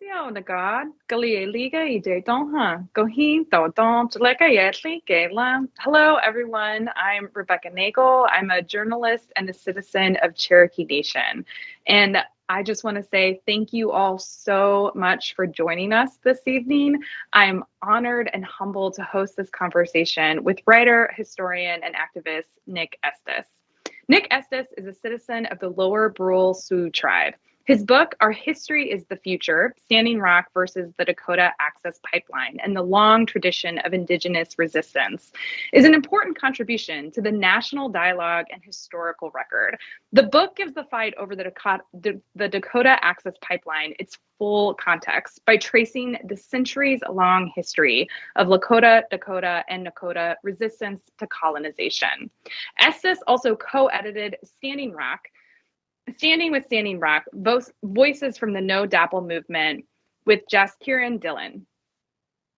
Sio na God, Galieliga ide donha, Gohin do don Gala. Hello, everyone. I'm Rebecca Nagle. I'm a journalist and a citizen of Cherokee Nation. And I just want to say thank you all so much for joining us this evening. I'm honored and humbled to host this conversation with writer, historian, and activist Nick Estes. Nick Estes is a citizen of the Lower Brule Sioux tribe. His book, Our History is the Future, Standing Rock versus the Dakota Access Pipeline and the Long Tradition of Indigenous Resistance, is an important contribution to the national dialogue and historical record. The book gives the fight over the Dakota Access Pipeline its full context by tracing the centuries-long history of Lakota, Dakota, and Nakota resistance to colonization. Estes also co-edited Standing with Standing Rock, both voices from the No DAPL movement with Jaskiran Dillon.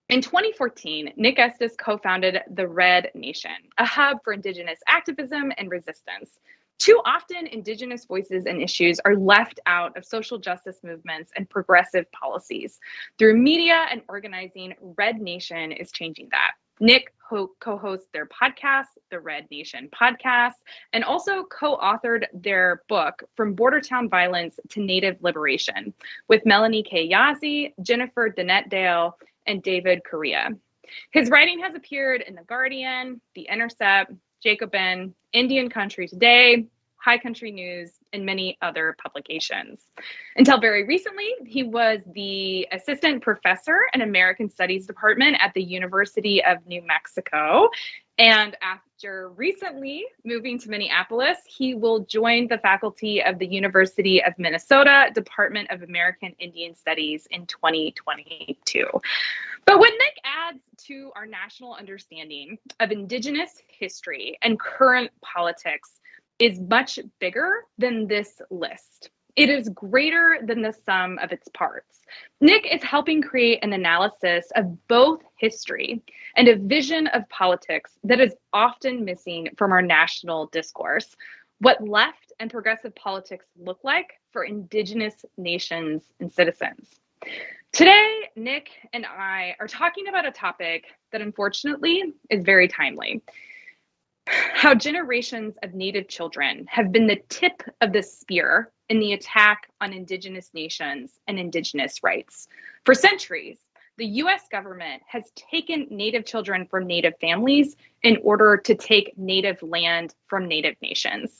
In 2014, Nick Estes co-founded the Red Nation, a hub for Indigenous activism and resistance. Too often, Indigenous voices and issues are left out of social justice movements and progressive policies. Through media and organizing, Red Nation is changing that. Nick co-hosts their podcast, the Red Nation Podcast, and also co-authored their book, From Bordertown Violence to Native Liberation, with Melanie K. Yazzie, Jennifer Danette Dale, and David Correa. His writing has appeared in The Guardian, The Intercept, Jacobin, Indian Country Today, High Country News, and many other publications. Until very recently, he was the assistant professor in American Studies Department at the University of New Mexico. And after recently moving to Minneapolis, he will join the faculty of the University of Minnesota Department of American Indian Studies in 2022. But what Nick adds to our national understanding of Indigenous history and current politics is much bigger than this list. It is greater than the sum of its parts. Nick is helping create an analysis of both history and a vision of politics that is often missing from our national discourse. What left and progressive politics look like for Indigenous nations and citizens. Today, Nick and I are talking about a topic that unfortunately is very timely. How generations of Native children have been the tip of the spear in the attack on Indigenous nations and Indigenous rights. For centuries, the US government has taken Native children from Native families in order to take Native land from Native nations.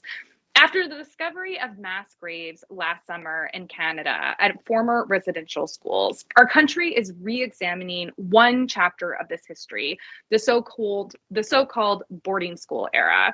After the discovery of mass graves last summer in Canada at former residential schools, our country is re-examining one chapter of this history, the so-called boarding school era.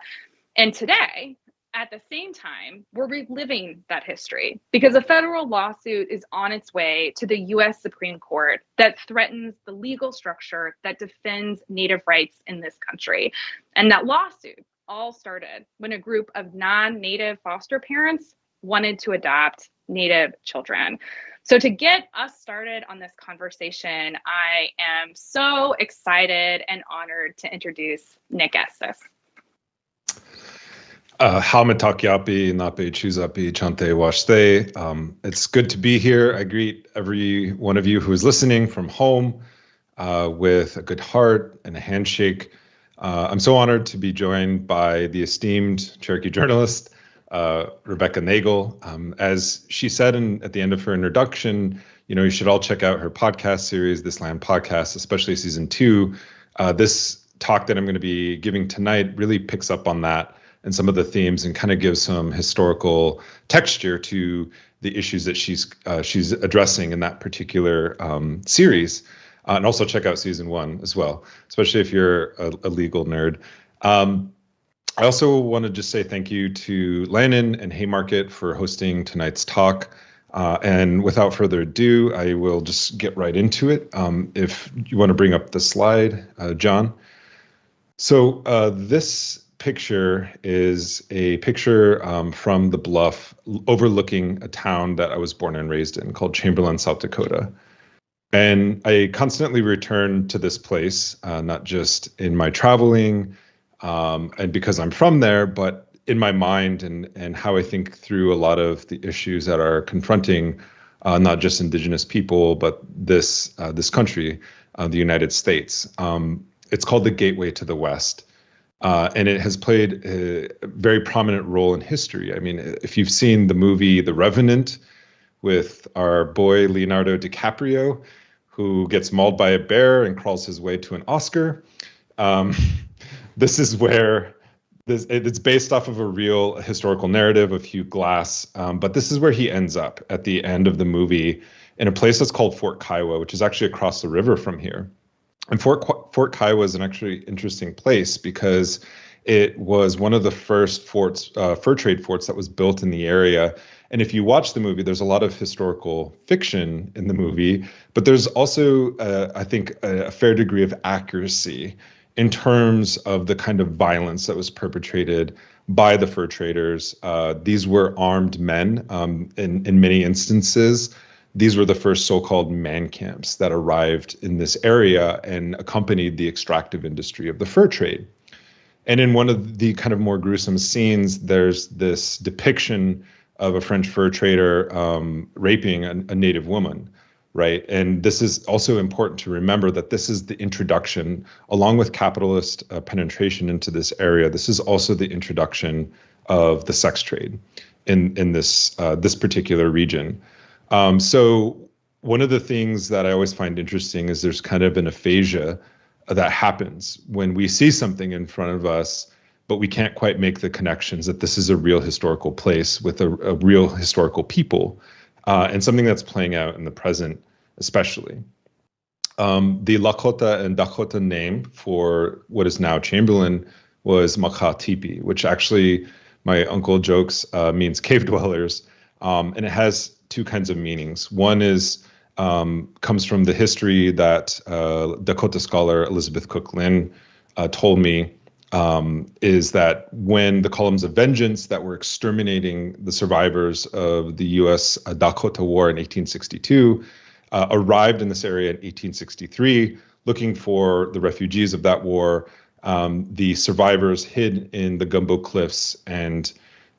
And today, at the same time, we're reliving that history because a federal lawsuit is on its way to the US Supreme Court that threatens the legal structure that defends Native rights in this country. And that lawsuit all started when a group of non-Native foster parents wanted to adopt Native children. So to get us started on this conversation, I am so excited and honored to introduce Nick Estes. Haumatakyapi, Nape Chuzapi, Chante Washte. It's good to be here. I greet every one of you who is listening from home with a good heart and a handshake. I'm so honored to be joined by the esteemed Cherokee journalist, Rebecca Nagle. As she said at the end of her introduction, you should all check out her podcast series, This Land Podcast, especially season 2. This talk that I'm going to be giving tonight really picks up on that and some of the themes and kind of gives some historical texture to the issues that she's addressing in that particular series. And also check out season 1 as well, especially if you're a legal nerd. I also want to just say thank you to Lannon and Haymarket for hosting tonight's talk. And without further ado, I will just get right into it. If you want to bring up the slide, John. So this picture is a picture from the bluff overlooking a town that I was born and raised in called Chamberlain, South Dakota. And I constantly return to this place, not just in my traveling and because I'm from there, but in my mind and how I think through a lot of the issues that are confronting not just Indigenous people, but this country, the United States. It's called the Gateway to the West. And it has played a very prominent role in history. I mean, if you've seen the movie The Revenant with our boy Leonardo DiCaprio, who gets mauled by a bear and crawls his way to an Oscar, this is where it's based off of a real historical narrative of Hugh Glass. But this is where he ends up at the end of the movie in a place that's called Fort Kiowa, which is actually across the river from here. And Fort Kiowa is an actually interesting place because it was one of the first forts, fur trade forts that was built in the area. And if you watch the movie, there's a lot of historical fiction in the movie, but there's also, I think, a fair degree of accuracy in terms of the kind of violence that was perpetrated by the fur traders. These were armed men in many instances. These were the first so-called man camps that arrived in this area and accompanied the extractive industry of the fur trade. And in one of the kind of more gruesome scenes, there's this depiction of a French fur trader raping a native woman, right? And this is also important to remember that this is the introduction, along with capitalist penetration into this area. This is also the introduction of the sex trade in this particular region. So one of the things that I always find interesting is there's kind of an aphasia that happens when we see something in front of us, but we can't quite make the connections that this is a real historical place with a real historical people, and something that's playing out in the present, especially. The Lakota and Dakota name for what is now Chamberlain was Makatipi, which actually my uncle jokes means cave dwellers, and it has two kinds of meanings. One is comes from the history that Dakota scholar Elizabeth Cook Lynn told me, is that when the columns of vengeance that were exterminating the survivors of the U.S. Dakota War in 1862 arrived in this area in 1863, looking for the refugees of that war, the survivors hid in the Gumbo Cliffs and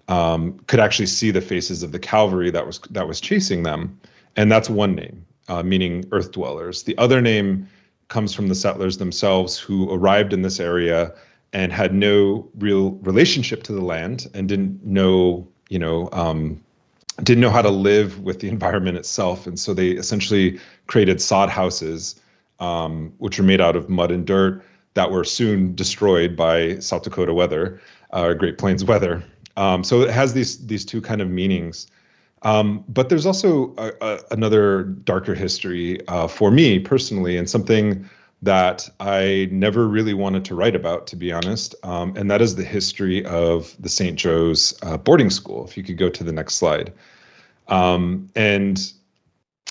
could actually see the faces of the cavalry that was chasing them. And that's one name, meaning earth dwellers. The other name comes from the settlers themselves who arrived in this area and had no real relationship to the land and didn't know how to live with the environment itself. And so they essentially created sod houses, which are made out of mud and dirt that were soon destroyed by South Dakota weather, Great Plains weather. So it has these two kind of meanings. But there's also another darker history for me personally, and something that I never really wanted to write about, to be honest, and that is the history of the St. Joe's boarding school. If you could go to the next slide. And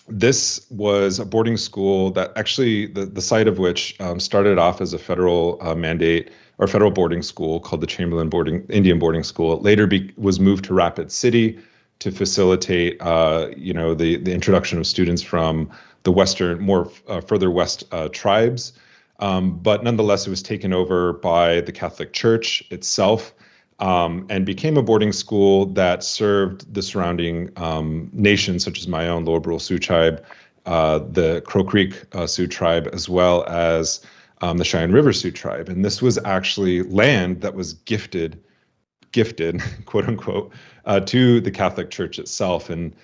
this was a boarding school that actually, the site of which started off as a federal mandate or federal boarding school called the Chamberlain Indian Boarding School. It later was moved to Rapid City to facilitate, the introduction of students from the western, further west tribes. But nonetheless, it was taken over by the Catholic Church itself, and became a boarding school that served the surrounding nations, such as my own Lower Brule Sioux tribe, the Crow Creek Sioux tribe, as well as the Cheyenne River Sioux tribe. And this was actually land that was gifted, quote unquote, to the Catholic Church itself. And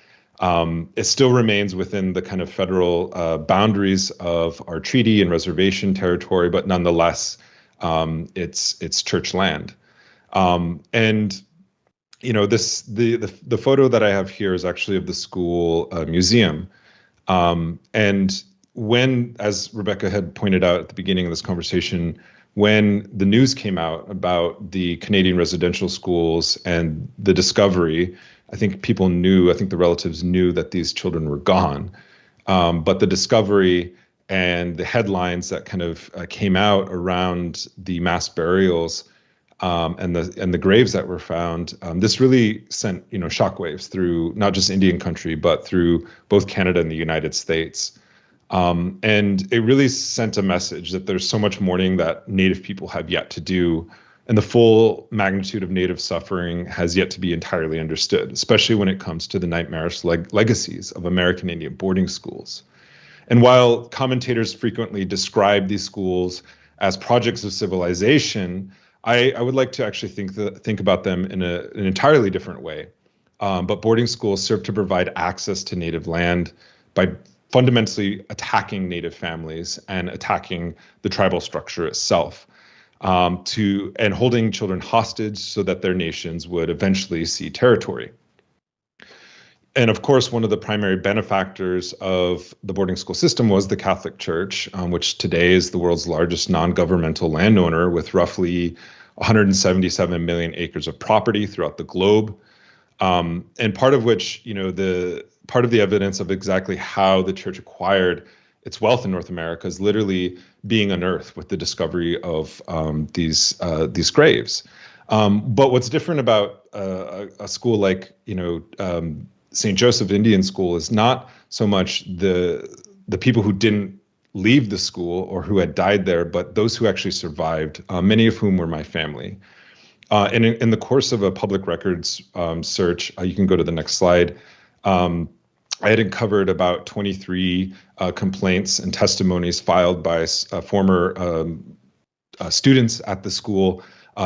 it still remains within the kind of federal boundaries of our treaty and reservation territory, but nonetheless, it's church land. And the photo that I have here is actually of the school museum. And when, as Rebecca had pointed out at the beginning of this conversation, when the news came out about the Canadian residential schools and the discovery, I think the relatives knew that these children were gone. But the discovery and the headlines that kind of came out around the mass burials and the graves that were found, this really sent shockwaves through not just Indian country, but through both Canada and the United States. And it really sent a message that there's so much mourning that Native people have yet to do And the full magnitude of Native suffering has yet to be entirely understood, especially when it comes to the nightmarish legacies of American Indian boarding schools. And while commentators frequently describe these schools as projects of civilization, I would like to actually think about them in an entirely different way. But boarding schools serve to provide access to Native land by fundamentally attacking Native families and attacking the tribal structure itself, and holding children hostage so that their nations would eventually cede territory. And of course, one of the primary benefactors of the boarding school system was the Catholic Church, which today is the world's largest non-governmental landowner with roughly 177 million acres of property throughout the globe. And part of which, part of the evidence of exactly how the church acquired its wealth in North America is literally being unearthed with the discovery of these graves. But what's different about a school like, St. Joseph Indian School is not so much the people who didn't leave the school or who had died there, but those who actually survived, many of whom were my family. And in the course of a public records search, you can go to the next slide, I had uncovered about 23 complaints and testimonies filed by former students at the school,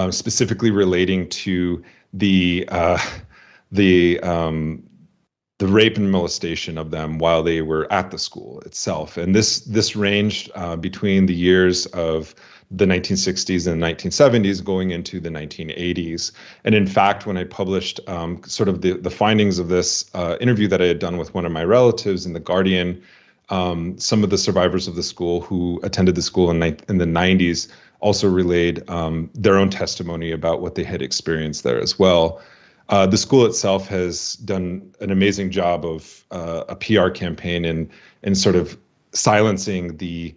specifically relating to the rape and molestation of them while they were at the school itself. And this ranged between the years of the 1960s and 1970s going into the 1980s. And in fact, when I published sort of the findings of this interview that I had done with one of my relatives in The Guardian, some of the survivors of the school who attended the school in the 90s also relayed their own testimony about what they had experienced there as well. The school itself has done an amazing job of a PR campaign in sort of silencing the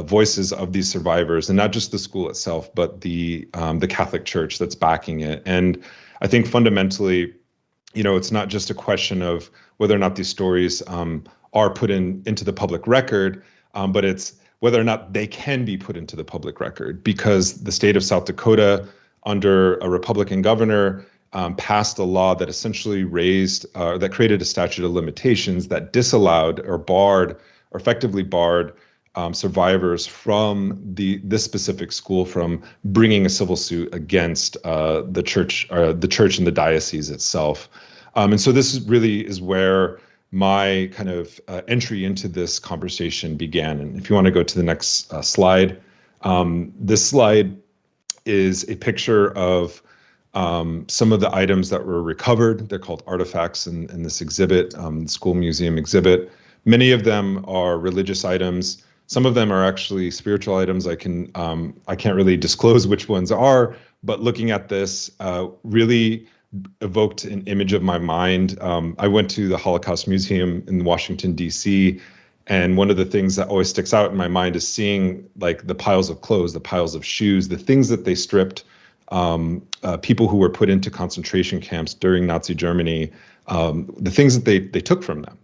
voices of these survivors, and not just the school itself, but the Catholic Church that's backing it. And I think fundamentally, it's not just a question of whether or not these stories are put into the public record, but it's whether or not they can be put into the public record, because the state of South Dakota, under a Republican governor, passed a law that essentially that created a statute of limitations that disallowed or effectively barred survivors from this specific school from bringing a civil suit against the church and the diocese itself. And so this really is where my kind of entry into this conversation began. And if you want to go to the next slide, this slide is a picture of some of the items that were recovered. They're called artifacts in this exhibit, school museum exhibit. Many of them are religious items. Some of them are actually spiritual items. I can't really disclose which ones are, but looking at this really evoked an image of my mind. I went to the Holocaust Museum in Washington, D.C., and one of the things that always sticks out in my mind is seeing like the piles of clothes, the piles of shoes, the things that they stripped people who were put into concentration camps during Nazi Germany, the things that they took from them.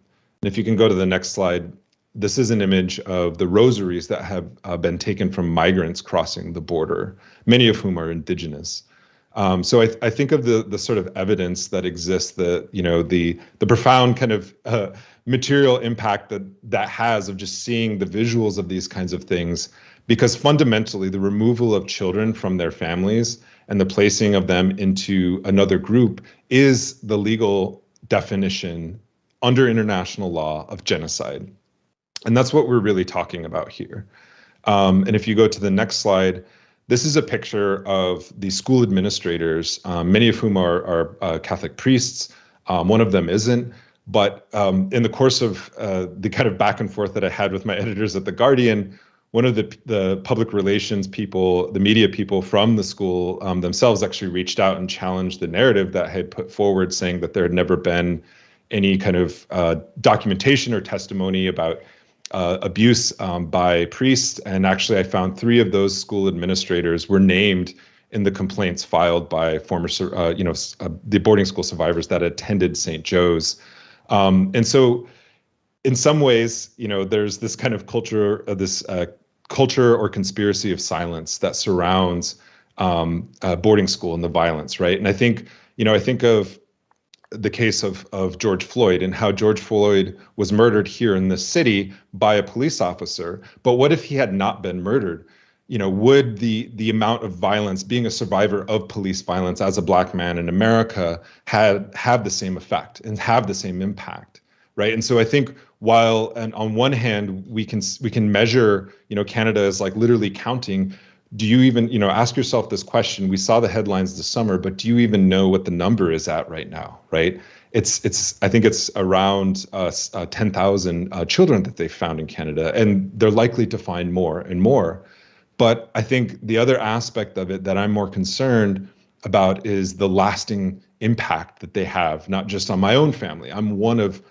And if you can go to the next slide, this is an image of the rosaries that have been taken from migrants crossing the border, many of whom are indigenous. So I think of the sort of evidence that exists, the profound kind of material impact that has of just seeing the visuals of these kinds of things, because fundamentally the removal of children from their families and the placing of them into another group is the legal definition under international law of genocide. And that's what we're really talking about here. And if you go to the next slide, this is a picture of the school administrators, many of whom are Catholic priests. One of them isn't. But in the course of the kind of back and forth that I had with my editors at The Guardian, one of the public relations people, the media people from the school themselves actually reached out and challenged the narrative that I had put forward, saying that there had never been any kind of documentation or testimony about abuse by priests. And actually, I found 3 of those school administrators were named in the complaints filed by former, the boarding school survivors that attended St. Joe's. And so in some ways, there's this kind of culture or conspiracy of silence that surrounds boarding school and the violence, right? And I think of the case of George Floyd and how George Floyd was murdered here in this city by a police officer. But what if he had not been murdered? Would the amount of violence, being a survivor of police violence as a Black man in America, have the same effect and have the same impact, right? And so I think while, and on one hand, we can measure, Canada is like literally counting. Do you even, ask yourself this question? We saw the headlines this summer, but do you even know what the number is at right now, right? I think it's around 10,000 children that they've found in Canada, and they're likely to find more and more. But I think the other aspect of it that I'm more concerned about is the lasting impact that they have, not just on my own family. I'm one of,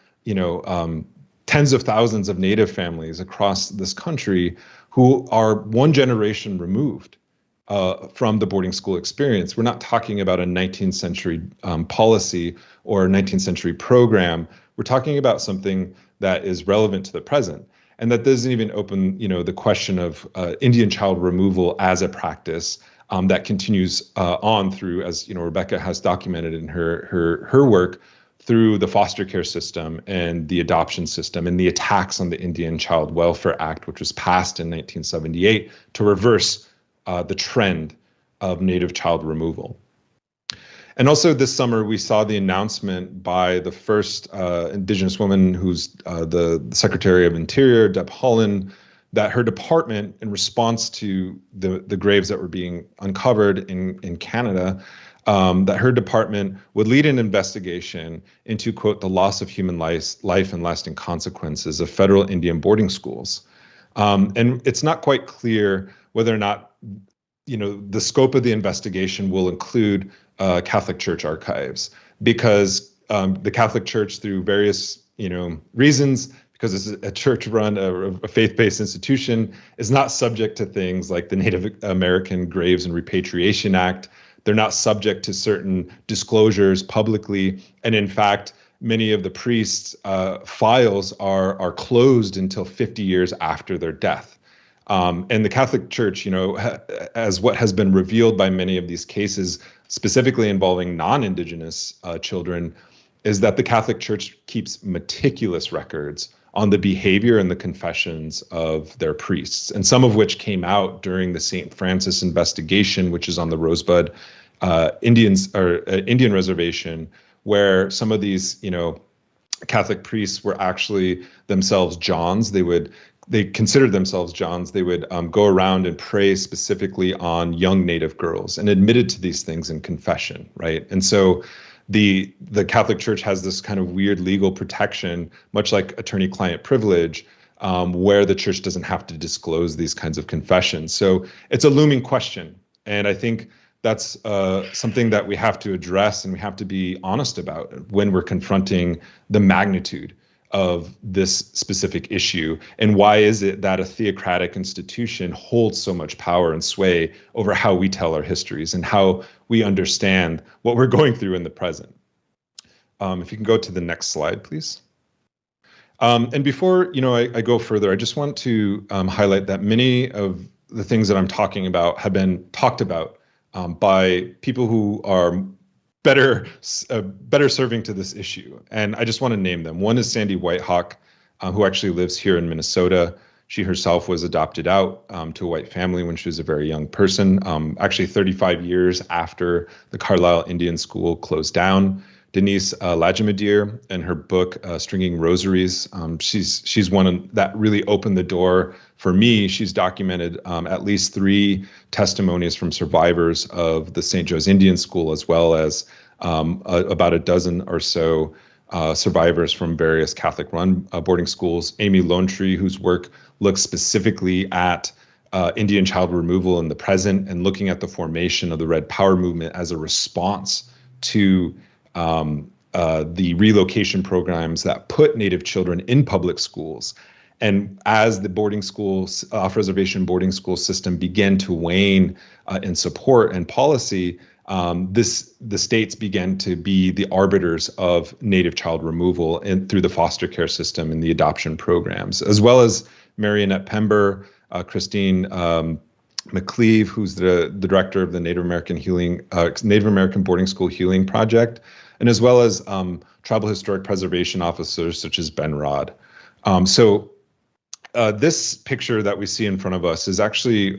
tens of thousands of Native families across this country who are one generation removed from the boarding school experience. We're not talking about a 19th century policy or a 19th century program. We're talking about something that is relevant to the present. And that doesn't even open, the question of Indian child removal as a practice that continues on through, as Rebecca has documented in her work, through the foster care system and the adoption system and the attacks on the Indian Child Welfare Act, which was passed in 1978 to reverse the trend of Native child removal. And also this summer, we saw the announcement by the first Indigenous woman who's the Secretary of Interior, Deb Holland, that her department, in response to the graves that were being uncovered in Canada, that her department would lead an investigation into, quote, the loss of human life and lasting consequences of federal Indian boarding schools. And it's not quite clear whether or not, the scope of the investigation will include Catholic Church archives, because the Catholic Church, through various reasons, because it's a church-run, a faith-based institution, is not subject to things like the Native American Graves and Repatriation Act. They're not subject to certain disclosures publicly, and in fact, many of the priests' files are closed until 50 years after their death. And the Catholic Church, as what has been revealed by many of these cases, specifically involving non-Indigenous children, is that the Catholic Church keeps meticulous records on the behavior and the confessions of their priests, and some of which came out during the St. Francis investigation, which is on the Rosebud Indian reservation, where some of these, Catholic priests were actually themselves Johns. They considered themselves Johns. They would go around and pray specifically on young Native girls and admitted to these things in confession, right? And so the Catholic Church has this kind of weird legal protection, much like attorney-client privilege, where the church doesn't have to disclose these kinds of confessions. So it's a looming question. And I think that's something that we have to address and we have to be honest about when we're confronting the magnitude of this specific issue. And why is it that a theocratic institution holds so much power and sway over how we tell our histories and how we understand what we're going through in the present? If you can go to the next slide, please. And before I go further, I just want to highlight that many of the things that I'm talking about have been talked about by people who are better serving to this issue. And I just want to name them. One is Sandy Whitehawk, who actually lives here in Minnesota. She herself was adopted out to a white family when she was a very young person, actually 35 years after the Carlisle Indian School closed down. Denise Lajimadier, in her book, Stringing Rosaries, she's one that really opened the door for me. She's documented at least 3 testimonies from survivors of the St. Joe's Indian School, as well as about a dozen or so survivors from various Catholic-run boarding schools. Amy Lonetree, whose work looks specifically at Indian child removal in the present and looking at the formation of the Red Power movement as a response to the relocation programs that put Native children in public schools. And as the boarding schools, off-reservation boarding school system began to wane in support and policy, the states began to be the arbiters of Native child removal through the foster care system and the adoption programs, as well as Marionette Pember, Christine McCleave, who's the director of the Native American Boarding School Healing Project, and as well as tribal historic preservation officers such as Ben Rod. So this picture that we see in front of us is actually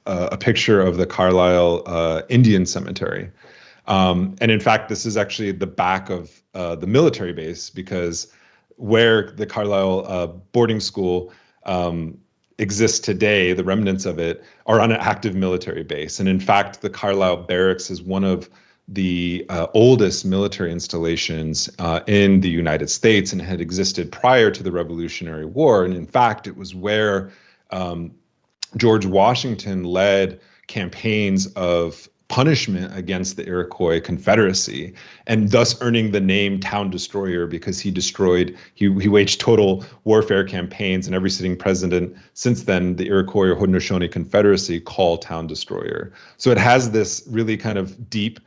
a picture of the Carlisle Indian Cemetery. And in fact, this is actually the back of the military base, because where the Carlisle boarding school exists today, the remnants of it are on an active military base. And in fact, the Carlisle Barracks is one of the oldest military installations in the United States, and had existed prior to the Revolutionary War. And in fact, it was where George Washington led campaigns of punishment against the Iroquois Confederacy, and thus earning the name Town Destroyer, because he waged total warfare campaigns, and every sitting president since then, the Iroquois or Haudenosaunee Confederacy, called Town Destroyer. So it has this really kind of deep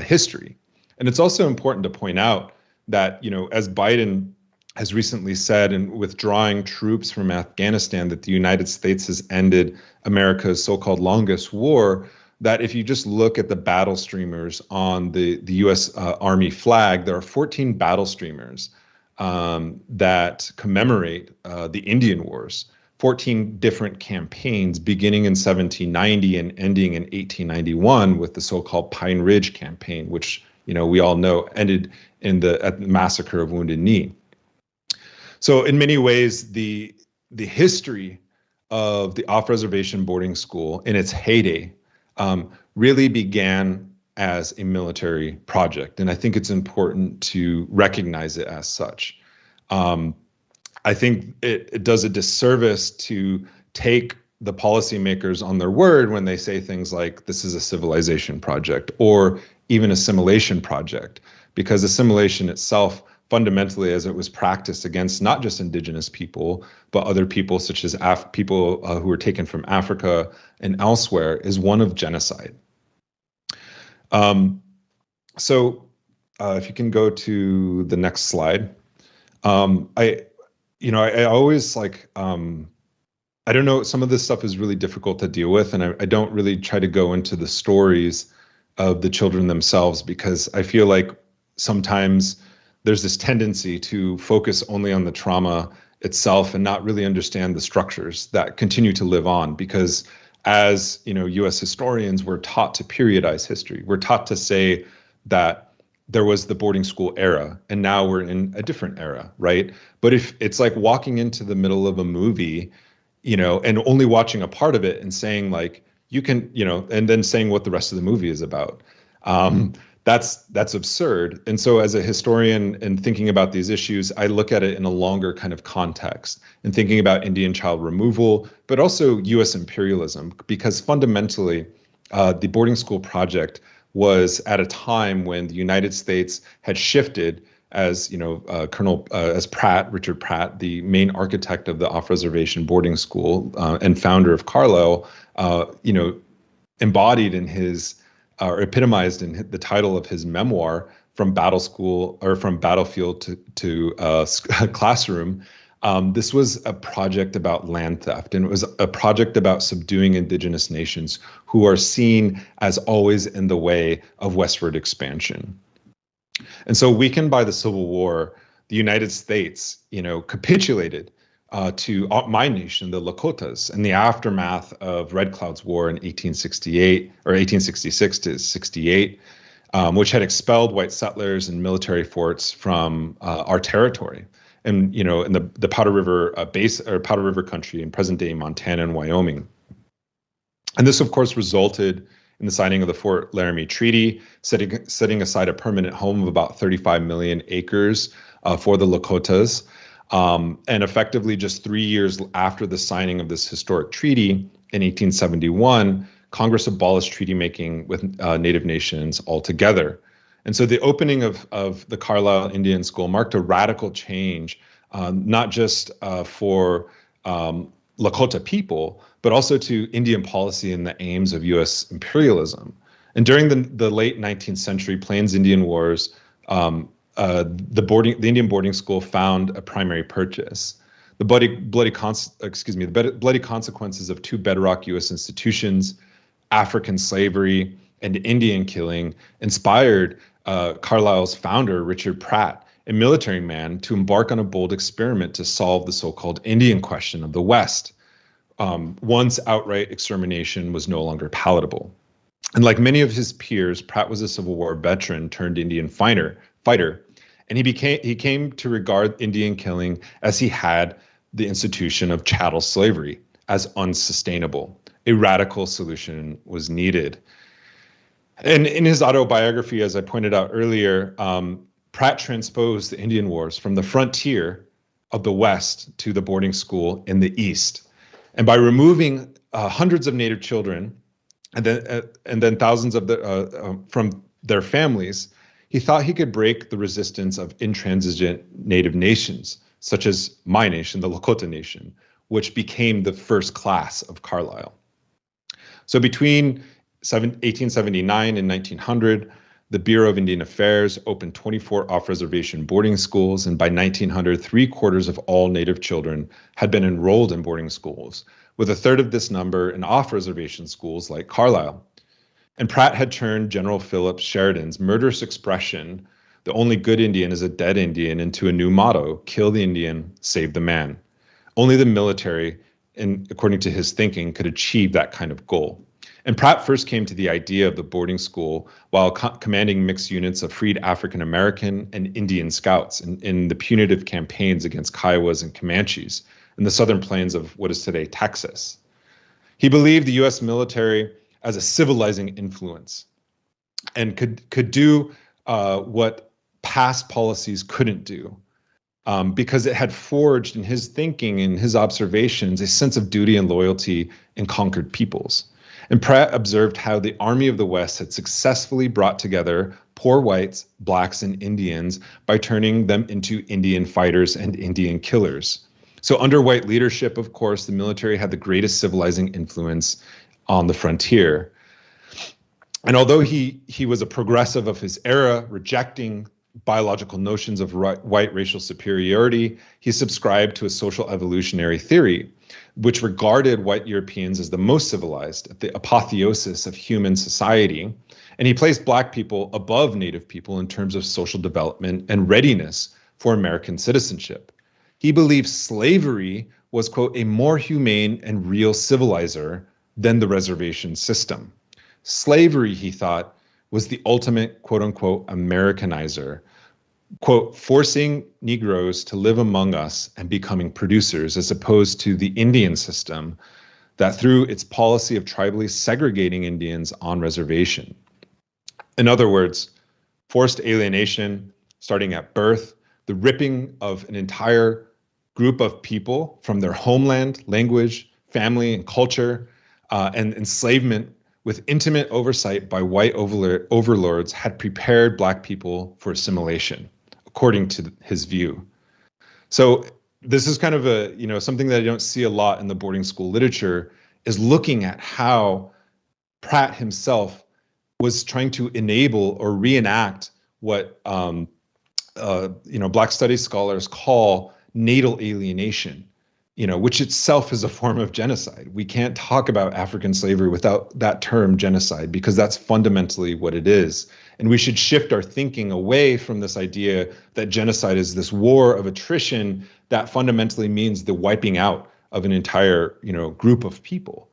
history. And it's also important to point out that, as Biden has recently said, in withdrawing troops from Afghanistan, that the United States has ended America's so-called longest war, that if you just look at the battle streamers on the U.S. Army flag, there are 14 battle streamers that commemorate the Indian Wars, 14 different campaigns beginning in 1790 and ending in 1891 with the so-called Pine Ridge campaign, which we all know ended at the massacre of Wounded Knee. So in many ways, the history of the off-reservation boarding school in its heyday really began as a military project. And I think it's important to recognize it as such. I think it does a disservice to take the policymakers on their word when they say things like this is a civilization project or even assimilation project, because assimilation itself, fundamentally, as it was practiced against not just Indigenous people, but other people such as people who were taken from Africa and elsewhere, is one of genocide. So if you can go to the next slide. I always I don't know, some of this stuff is really difficult to deal with, and I don't really try to go into the stories of the children themselves, because I feel like sometimes there's this tendency to focus only on the trauma itself and not really understand the structures that continue to live on. Because as U.S. historians, we're taught to periodize history. We're taught to say that there was the boarding school era and now we're in a different era, right? But if it's like walking into the middle of a movie, and only watching a part of it and saying you can, and then saying what the rest of the movie is about. That's absurd. And so as a historian and thinking about these issues, I look at it in a longer kind of context and thinking about Indian child removal, but also U.S. imperialism, because fundamentally the boarding school project was at a time when the United States had shifted, as Richard Pratt, the main architect of the off-reservation boarding school and founder of Carlisle, embodied in his or epitomized in the title of his memoir, From Battlefield to Classroom. This was a project about land theft, and it was a project about subduing Indigenous nations who are seen as always in the way of westward expansion. And so, weakened by the Civil War, the United States, capitulated to my nation, the Lakotas, in the aftermath of Red Cloud's War in 1868 or 1866 to 68, which had expelled white settlers and military forts from our territory, and in the Powder River Powder River country in present-day Montana and Wyoming. And this, of course, resulted in the signing of the Fort Laramie Treaty, setting aside a permanent home of about 35 million acres for the Lakotas. And effectively, just 3 years after the signing of this historic treaty in 1871, Congress abolished treaty making with Native nations altogether. And so the opening of the Carlisle Indian School marked a radical change, not just for Lakota people, but also to Indian policy and the aims of U.S. imperialism. And during the late 19th century Plains Indian Wars, the Indian boarding school found a primary purchase. The bloody consequences of two bedrock U.S. institutions, African slavery and Indian killing, inspired Carlyle's founder, Richard Pratt, a military man, to embark on a bold experiment to solve the so-called Indian question of the West, once outright extermination was no longer palatable. And like many of his peers, Pratt was a Civil War veteran turned Indian fighter, and he came to regard Indian killing as he had the institution of chattel slavery as unsustainable. A radical solution was needed. And in his autobiography, as I pointed out earlier, Pratt transposed the Indian Wars from the frontier of the West to the boarding school in the East. And by removing hundreds of Native children and then thousands of from their families, he thought he could break the resistance of intransigent Native nations, such as my nation, the Lakota Nation, which became the first class of Carlisle. So between 1879 and 1900, the Bureau of Indian Affairs opened 24 off-reservation boarding schools, and by 1900, 3/4 of all Native children had been enrolled in boarding schools, with 1/3 of this number in off-reservation schools like Carlisle. And Pratt had turned General Philip Sheridan's murderous expression, "The only good Indian is a dead Indian," into a new motto, "Kill the Indian, save the man." Only the military, and according to his thinking, could achieve that kind of goal. And Pratt first came to the idea of the boarding school while commanding mixed units of freed African American and Indian scouts in the punitive campaigns against Kiowas and Comanches in the southern plains of what is today Texas. He believed the U.S. military as a civilizing influence and could do what past policies couldn't do, because it had forged in his thinking and his observations a sense of duty and loyalty in conquered peoples. And Pratt observed how the Army of the West had successfully brought together poor whites, blacks, and Indians by turning them into Indian fighters and Indian killers. So under white leadership, of course, the military had the greatest civilizing influence on the frontier. And although he was a progressive of his era, rejecting biological notions of white racial superiority, he subscribed to a social evolutionary theory, which regarded white Europeans as the most civilized, at the apotheosis of human society. And he placed Black people above Native people in terms of social development and readiness for American citizenship. He believed slavery was, quote, a more humane and real civilizer than the reservation system. Slavery, he thought, was the ultimate, quote unquote, Americanizer, quote, forcing Negroes to live among us and becoming producers, as opposed to the Indian system that through its policy of tribally segregating Indians on reservation. In other words, forced alienation starting at birth, the ripping of an entire group of people from their homeland, language, family, and culture, and enslavement with intimate oversight by white overlords had prepared Black people for assimilation, according to his view. So this is kind of something that I don't see a lot in the boarding school literature, is looking at how Pratt himself was trying to enable or reenact what Black studies scholars call natal alienation, which itself is a form of genocide. We can't talk about African slavery without that term genocide, because that's fundamentally what it is. And we should shift our thinking away from this idea that genocide is this war of attrition that fundamentally means the wiping out of an entire, group of people.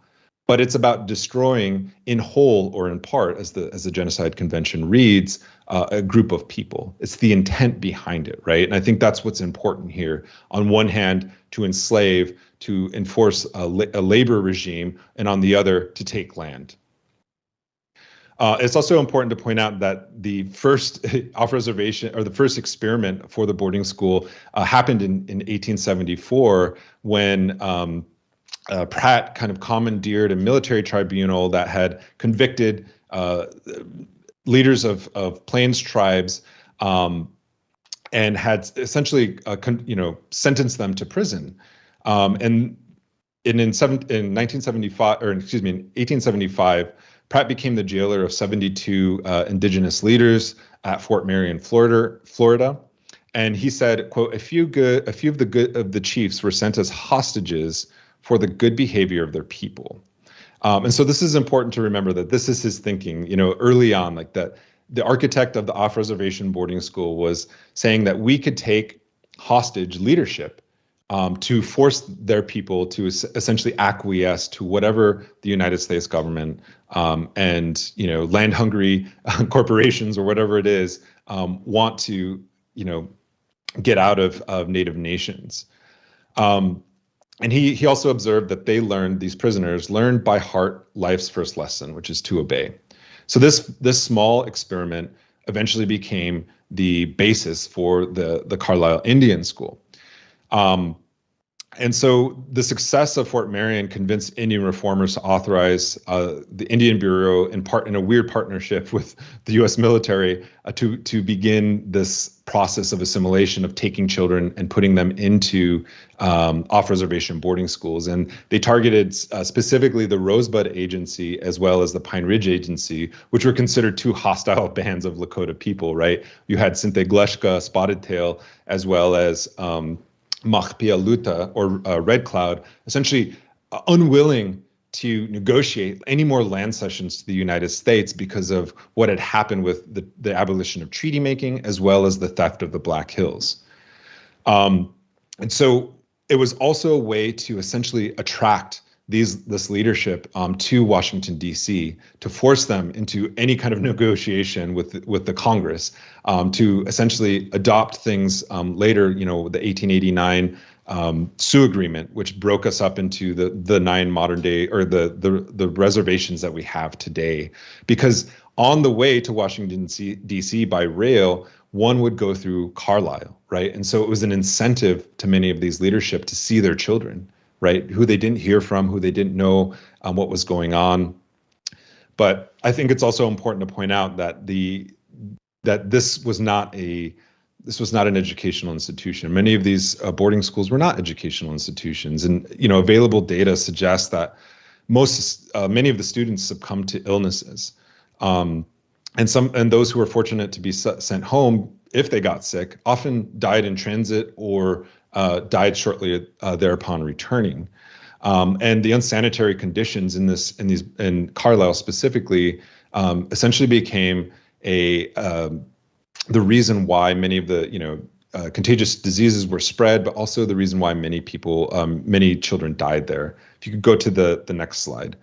But it's about destroying in whole or in part, as the Genocide Convention reads, a group of people. It's the intent behind it, right? And I think that's what's important here. On one hand, to enslave, to enforce a labor regime, and on the other, to take land. It's also important to point out that the first off-reservation, or the first experiment for the boarding school happened in 1874 when Pratt kind of commandeered a military tribunal that had convicted leaders of Plains tribes and had essentially sentenced them to prison. And in 1875, Pratt became the jailer of 72 indigenous leaders at Fort Marion, Florida. And he said, quote, a few of the chiefs were sent as hostages for the good behavior of their people. And so this is important to remember that this is his thinking, early on, like that the architect of the off-reservation boarding school was saying that we could take hostage leadership to force their people to essentially acquiesce to whatever the United States government and land-hungry corporations or whatever it is want to get out of Native nations. And he also observed that these prisoners learned by heart life's first lesson, which is to obey. So this small experiment eventually became the basis for the Carlisle Indian School. And so the success of Fort Marion convinced Indian reformers to authorize the Indian Bureau, in a weird partnership with the U.S. military, to begin this process of assimilation, of taking children and putting them into off-reservation boarding schools. And they targeted specifically the Rosebud Agency as well as the Pine Ridge Agency, which were considered two hostile bands of Lakota people, right? You had Sintegleshka, Spotted Tail, as well as Machpialuta, or Red Cloud, essentially unwilling to negotiate any more land cessions to the United States because of what had happened with the abolition of treaty making, as well as the theft of the Black Hills. And so it was also a way to essentially attract this leadership to Washington, D.C., to force them into any kind of negotiation with the Congress, to essentially adopt things later, the 1889 Sioux Agreement, which broke us up into the 9 modern day, or the reservations that we have today. Because on the way to Washington, D.C. by rail, one would go through Carlisle, right? And so it was an incentive to many of these leadership to see their children, right, who they didn't hear from, who they didn't know what was going on. But I think it's also important to point out that this was not an educational institution. Many of these boarding schools were not educational institutions, and available data suggests that many of the students succumbed to illnesses, and those who were fortunate to be sent home, if they got sick, often died in transit or died shortly thereupon returning. And the unsanitary conditions in Carlisle specifically essentially became the reason why many of the contagious diseases were spread, but also the reason why many children died there. If you could go to the next slide.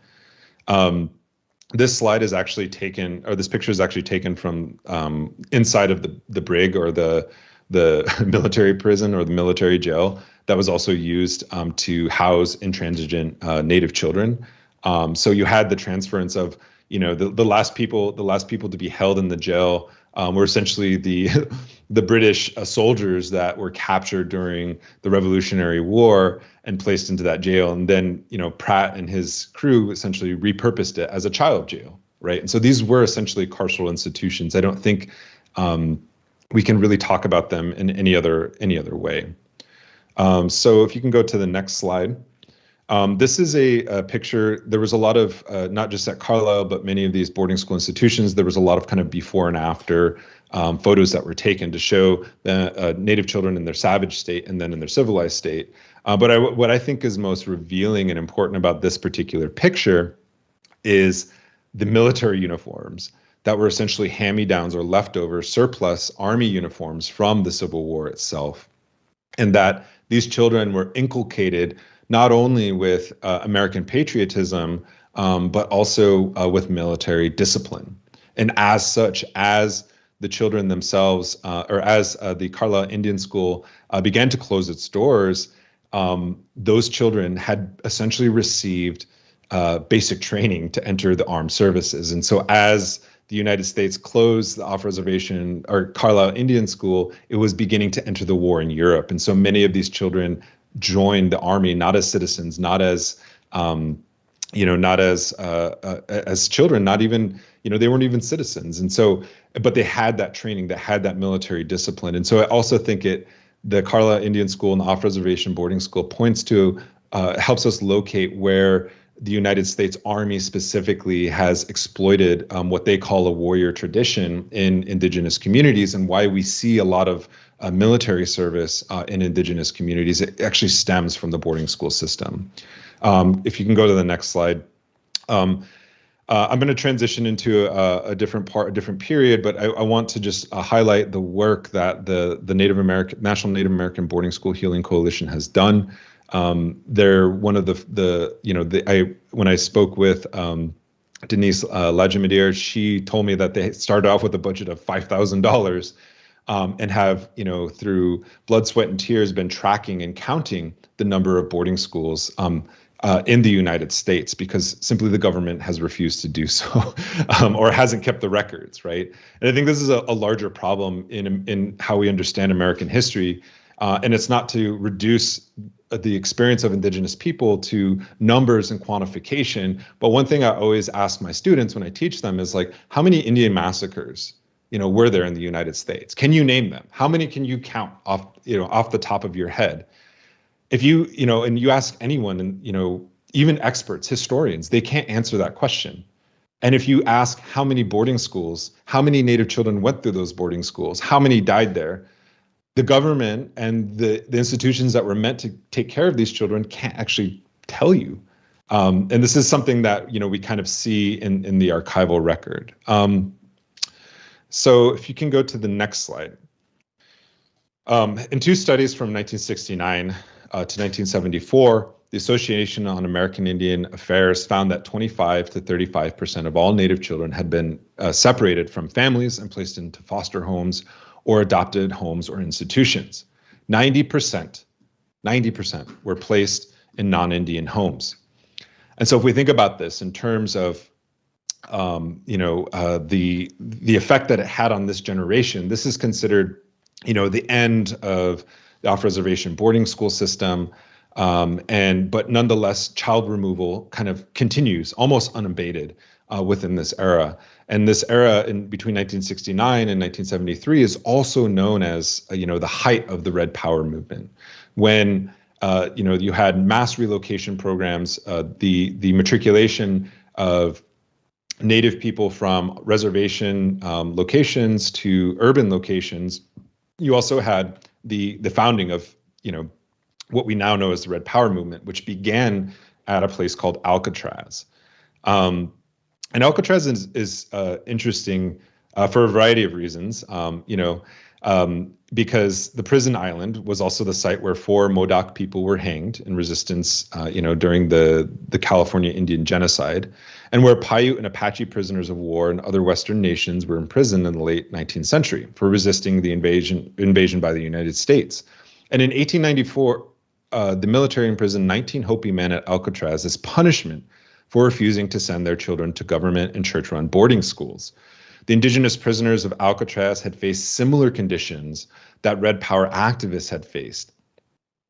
This slide is actually taken, or this picture is actually taken from inside of the brig, or the military prison, or the military jail that was also used to house intransigent Native children. So you had the transference of, the last people to be held in the jail were essentially the British soldiers that were captured during the Revolutionary War and placed into that jail. And then, Pratt and his crew essentially repurposed it as a child jail, right? And so these were essentially carceral institutions. I don't think we can really talk about them in any other way. So if you can go to the next slide. This is a picture. There was a lot of, not just at Carlisle, but many of these boarding school institutions, there was a lot of kind of before and after photos that were taken to show the Native children in their savage state and then in their civilized state. But what I think is most revealing and important about this particular picture is the military uniforms that were essentially hand-me-downs or leftover surplus army uniforms from the Civil War itself. And that these children were inculcated not only with American patriotism, but also with military discipline. And as such, as the children themselves, or as the Carlisle Indian School began to close its doors, those children had essentially received basic training to enter the armed services. And so as the United States closed the off-reservation or Carlisle Indian School, it was beginning to enter the war in Europe. And so many of these children joined the army, not as citizens, not as, as children, not even, they weren't even citizens. And so, but they had that training, they had that military discipline. And so I also think the Carlisle Indian School and the off-reservation boarding school points to, helps us locate where the United States Army specifically has exploited what they call a warrior tradition in Indigenous communities, and why we see a lot of military service in Indigenous communities. It actually stems from the boarding school system. If you can go to the next slide. I'm going to transition into a different period, but I want to just highlight the work that the National Native American Boarding School Healing Coalition has done. They're one of when I spoke with Denise Lajimadier, she told me that they started off with a budget of $5,000 and have, through blood, sweat, and tears, been tracking and counting the number of boarding schools in the United States, because simply the government has refused to do so or hasn't kept the records, right? And I think this is a larger problem in how we understand American history. And it's not to reduce the experience of Indigenous people to numbers and quantification. But one thing I always ask my students when I teach them is like, how many Indian massacres, were there in the United States? Can you name them? How many can you count off the top of your head? If and you ask anyone, and even experts, historians, they can't answer that question. And if you ask how many boarding schools, how many Native children went through those boarding schools, how many died there, the government and the institutions that were meant to take care of these children can't actually tell you. And this is something that we kind of see in the archival record. So if you can go to the next slide. In two studies from 1969 to 1974, the Association on American Indian Affairs found that 25 to 35% of all Native children had been separated from families and placed into foster homes or adopted homes or institutions. 90% were placed in non-Indian homes. And so if we think about this in terms of the effect that it had on this generation, this is considered the end of the off-reservation boarding school system, but nonetheless, child removal kind of continues almost unabated within this era. And this era between 1969 and 1973 is also known as the height of the Red Power movement, when you had mass relocation programs, the matriculation of Native people from reservation locations to urban locations. You also had the founding of what we now know as the Red Power movement, which began at a place called Alcatraz. And Alcatraz is interesting for a variety of reasons. Because the prison island was also the site where 4 Modoc people were hanged in resistance, during the California Indian genocide, and where Paiute and Apache prisoners of war and other Western nations were imprisoned in the late 19th century for resisting the invasion by the United States. And in 1894, the military imprisoned 19 Hopi men at Alcatraz as punishment for refusing to send their children to government and church-run boarding schools. The Indigenous prisoners of Alcatraz had faced similar conditions that Red Power activists had faced.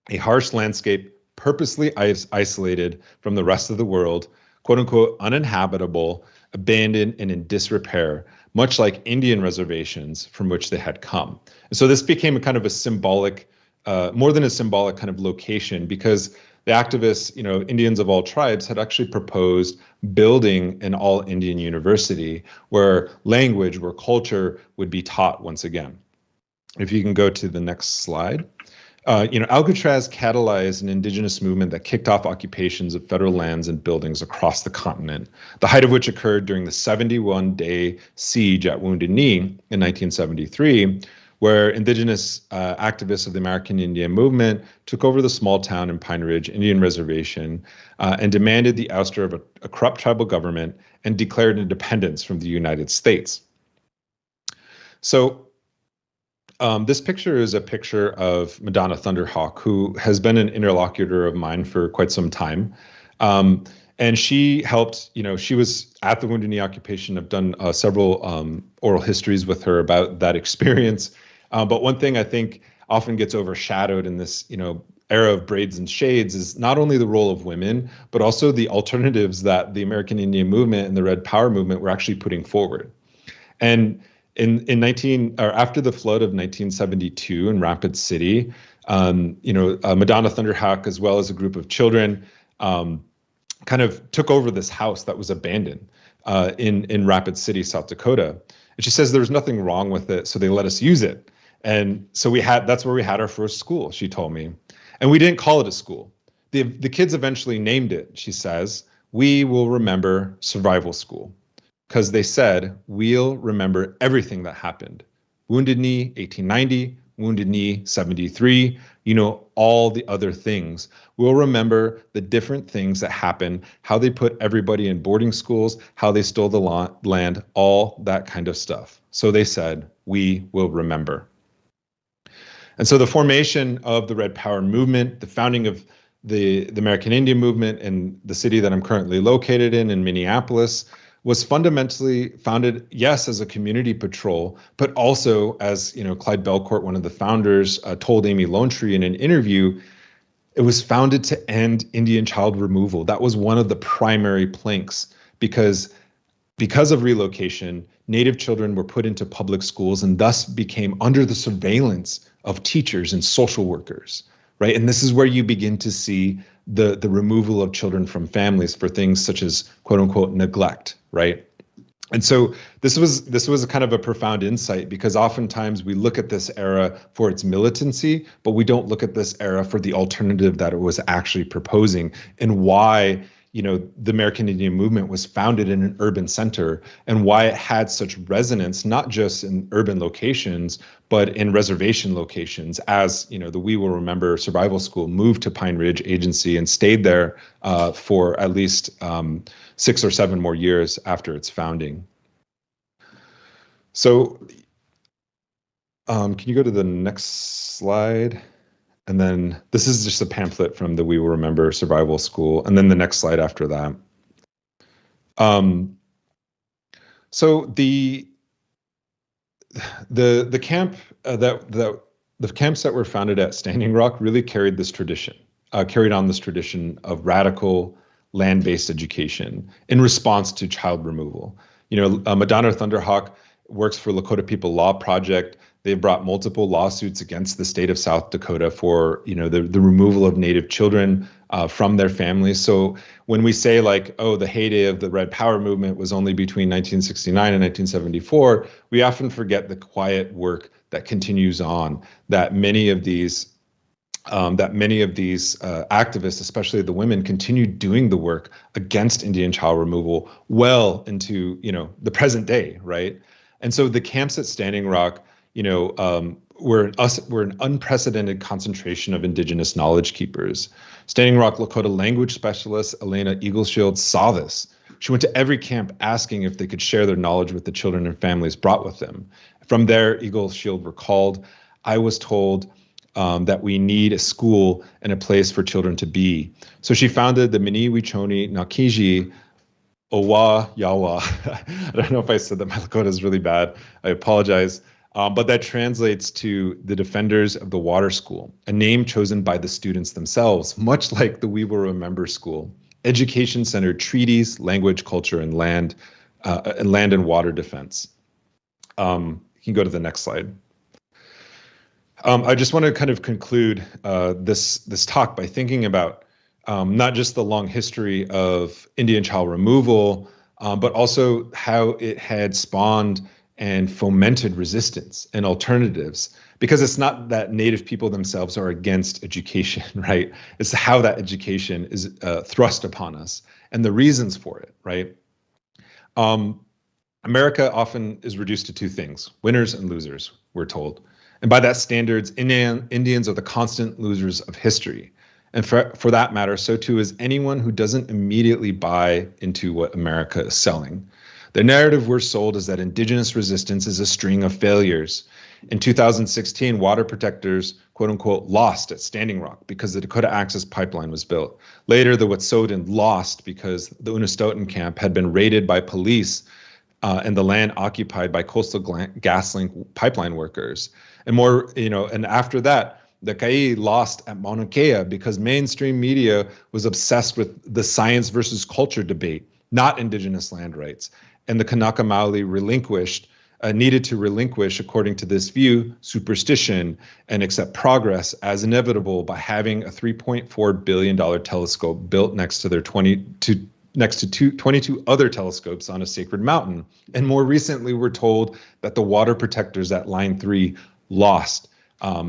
A harsh landscape purposely isolated from the rest of the world, quote unquote, uninhabitable, abandoned, and in disrepair, much like Indian reservations from which they had come. And so this became a kind of a symbolic, more than a symbolic kind of location, because the activists, Indians of all tribes, had actually proposed building an all-Indian university where language, where culture would be taught once again. If you can go to the next slide. Alcatraz catalyzed an Indigenous movement that kicked off occupations of federal lands and buildings across the continent, the height of which occurred during the 71-day siege at Wounded Knee in 1973, where Indigenous activists of the American Indian movement took over the small town in Pine Ridge Indian Reservation and demanded the ouster of a corrupt tribal government and declared independence from the United States. So this picture is a picture of Madonna Thunderhawk, who has been an interlocutor of mine for quite some time. And she helped, she was at the Wounded Knee occupation. I've done several oral histories with her about that experience. But one thing I think often gets overshadowed in this, era of braids and shades is not only the role of women, but also the alternatives that the American Indian movement and the Red Power movement were actually putting forward. And after the flood of 1972 in Rapid City, Madonna Thunderhawk, as well as a group of children, kind of took over this house that was abandoned in Rapid City, South Dakota. And she says there was nothing wrong with it, so they let us use it. And so that's where we had our first school, she told me. And we didn't call it a school. The kids eventually named it, she says, "We will remember survival school." Because they said, we'll remember everything that happened. Wounded Knee, 1890, Wounded Knee, 73, all the other things. We'll remember the different things that happened, how they put everybody in boarding schools, how they stole the land, all that kind of stuff. So they said, we will remember. And so the formation of the Red Power movement, the founding of the American Indian movement in the city that I'm currently located in Minneapolis, was fundamentally founded, yes, as a community patrol, but also as, Clyde Belcourt, one of the founders, told Amy Lonetree in an interview, it was founded to end Indian child removal. That was one of the primary planks because of relocation, Native children were put into public schools and thus became under the surveillance of teachers and social workers, right? And this is where you begin to see the removal of children from families for things such as quote unquote neglect, right? And so this was a kind of a profound insight because oftentimes we look at this era for its militancy, but we don't look at this era for the alternative that it was actually proposing and why, the American Indian movement was founded in an urban center and why it had such resonance, not just in urban locations, but in reservation locations as, the We Will Remember Survival School moved to Pine Ridge Agency and stayed there for at least 6 or 7 more years after its founding. So can you go to the next slide? And then this is just a pamphlet from the We Will Remember Survival School. And then the next slide after that. So the camp the camps that were founded at Standing Rock really carried on this tradition of radical land-based education in response to child removal. Madonna Thunderhawk works for Lakota People Law Project. They've brought multiple lawsuits against the state of South Dakota for, the removal of Native children from their families. So when we say the heyday of the Red Power movement was only between 1969 and 1974, we often forget the quiet work that continues on, that many of these activists, especially the women, continued doing the work against Indian child removal well into, the present day, right? And so the camps at Standing Rock, we're an unprecedented concentration of Indigenous knowledge keepers. Standing Rock Lakota language specialist Elena Eagleshield saw this. She went to every camp asking if they could share their knowledge with the children and families brought with them. From there, Eagleshield recalled, "I was told that we need a school and a place for children to be." So she founded the Miniwichoni Nakiji Owa Yawa. I don't know if I said that. My Lakota is really bad. I apologize. But that translates to the Defenders of the Water School, a name chosen by the students themselves, much like the We Will Remember School. Education-centered treaties, language, culture, and land and water defense. You can go to the next slide. I just want to kind of conclude this talk by thinking about not just the long history of Indian child removal, but also how it had spawned and fomented resistance and alternatives, because it's not that Native people themselves are against education, right? It's how that education is thrust upon us and the reasons for it, right? America often is reduced to 2 things, winners and losers, we're told. And by that standards, Indians are the constant losers of history. And for that matter, so too is anyone who doesn't immediately buy into what America is selling. The narrative we're sold is that Indigenous resistance is a string of failures. In 2016, water protectors, quote unquote, lost at Standing Rock because the Dakota Access Pipeline was built. Later, the Wet'suwet'en lost because the Unistoten camp had been raided by police and the land occupied by Coastal GasLink pipeline workers. And after that, the Ka'i lost at Mauna Kea because mainstream media was obsessed with the science versus culture debate, not Indigenous land rights. And the Kanaka Maoli needed to relinquish, according to this view, superstition and accept progress as inevitable by having a $3.4 billion telescope built next to 22 other telescopes on a sacred mountain. And more recently, we're told that the water protectors at Line 3 lost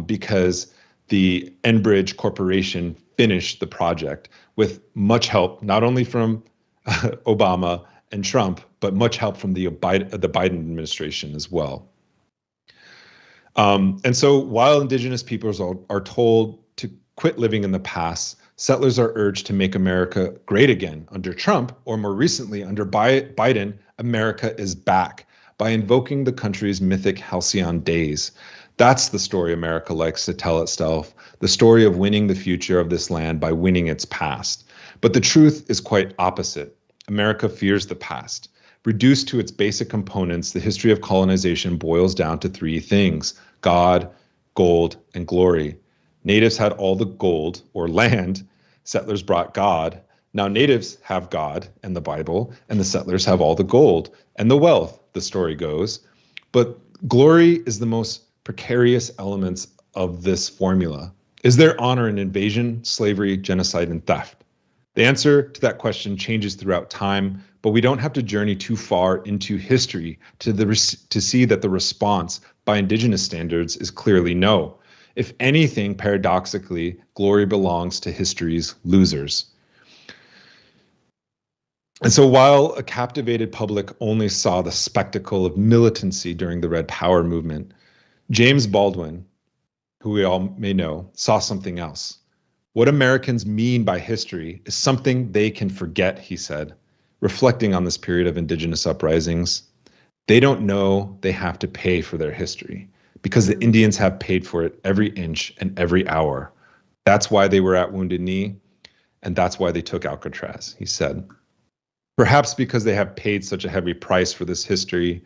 because the Enbridge Corporation finished the project with much help, not only from Obama and Trump, but much help from the Biden administration as well. And so while Indigenous peoples are told to quit living in the past, settlers are urged to make America great again under Trump, or more recently under Biden. America is back by invoking the country's mythic halcyon days. That's the story America likes to tell itself, the story of winning the future of this land by winning its past. But the truth is quite opposite. America fears the past. Reduced to its basic components, the history of colonization boils down to three things: God, gold, and glory. Natives had all the gold, or land. Settlers brought God. Now natives have God and the Bible, and the settlers have all the gold and the wealth, the story goes. But glory is the most precarious elements of this formula. Is there honor in invasion, slavery, genocide, and theft? The answer to that question changes throughout time, but we don't have to journey too far into history to see that the response by Indigenous standards is clearly no. If anything, paradoxically, glory belongs to history's losers. And so while a captivated public only saw the spectacle of militancy during the Red Power movement, James Baldwin, who we all may know, saw something else. What Americans mean by history is something they can forget, he said, reflecting on this period of Indigenous uprisings. They don't know they have to pay for their history because the Indians have paid for it every inch and every hour. That's why they were at Wounded Knee, and that's why they took Alcatraz, he said. Perhaps because they have paid such a heavy price for this history,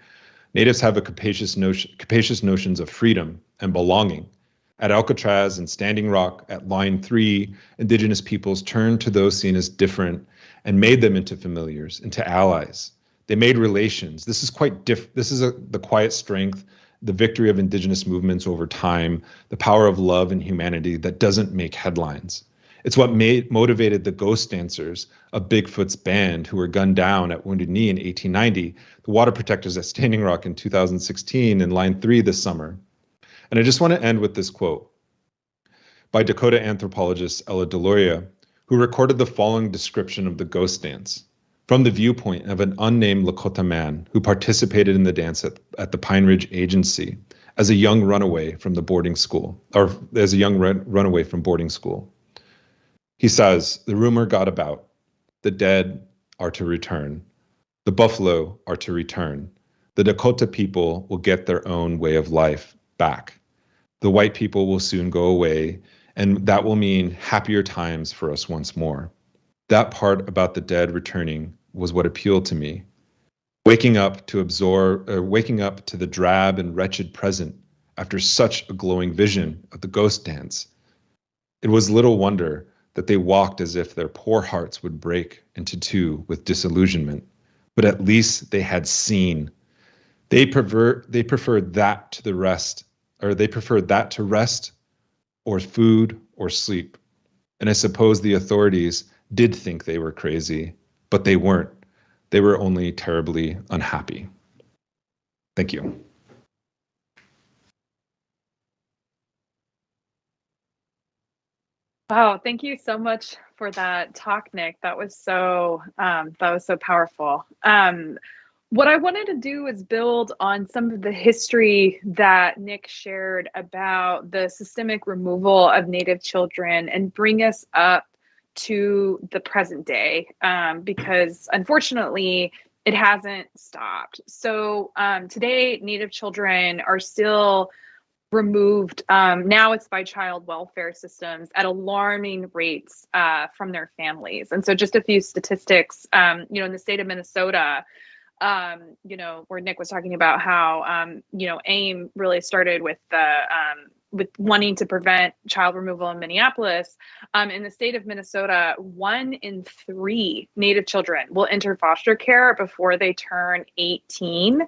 natives have capacious notions of freedom and belonging. At Alcatraz and Standing Rock, at Line 3, Indigenous peoples turned to those seen as different and made them into familiars, into allies. They made relations. This is the quiet strength, the victory of Indigenous movements over time, the power of love and humanity that doesn't make headlines. It's what motivated the ghost dancers of Bigfoot's band who were gunned down at Wounded Knee in 1890, the water protectors at Standing Rock in 2016, and Line 3 this summer. And I just want to end with this quote by Dakota anthropologist Ella Deloria, who recorded the following description of the ghost dance from the viewpoint of an unnamed Lakota man who participated in the dance at the Pine Ridge Agency as a young runaway from the boarding school, or as a young runaway from boarding school. He says, the rumor got about, the dead are to return, the buffalo are to return, the Dakota people will get their own way of life back. The white people will soon go away, and that will mean happier times for us once more. That part about the dead returning was what appealed to me. Waking up to the drab and wretched present after such a glowing vision of the ghost dance. It was little wonder that they walked as if their poor hearts would break into two with disillusionment, but at least they had seen. They preferred that to rest or food or sleep. And I suppose the authorities did think they were crazy, but they weren't. They were only terribly unhappy. Thank you. Wow, thank you so much for that talk, Nick. That was so powerful. What I wanted to do is build on some of the history that Nick shared about the systemic removal of Native children and bring us up to the present day, because unfortunately it hasn't stopped. So today, Native children are still removed. Now it's by child welfare systems at alarming rates from their families. And so just a few statistics, in the state of Minnesota, where Nick was talking about how, AIM really started with with wanting to prevent child removal in Minneapolis. In the state of Minnesota, 1 in 3 Native children will enter foster care before they turn 18.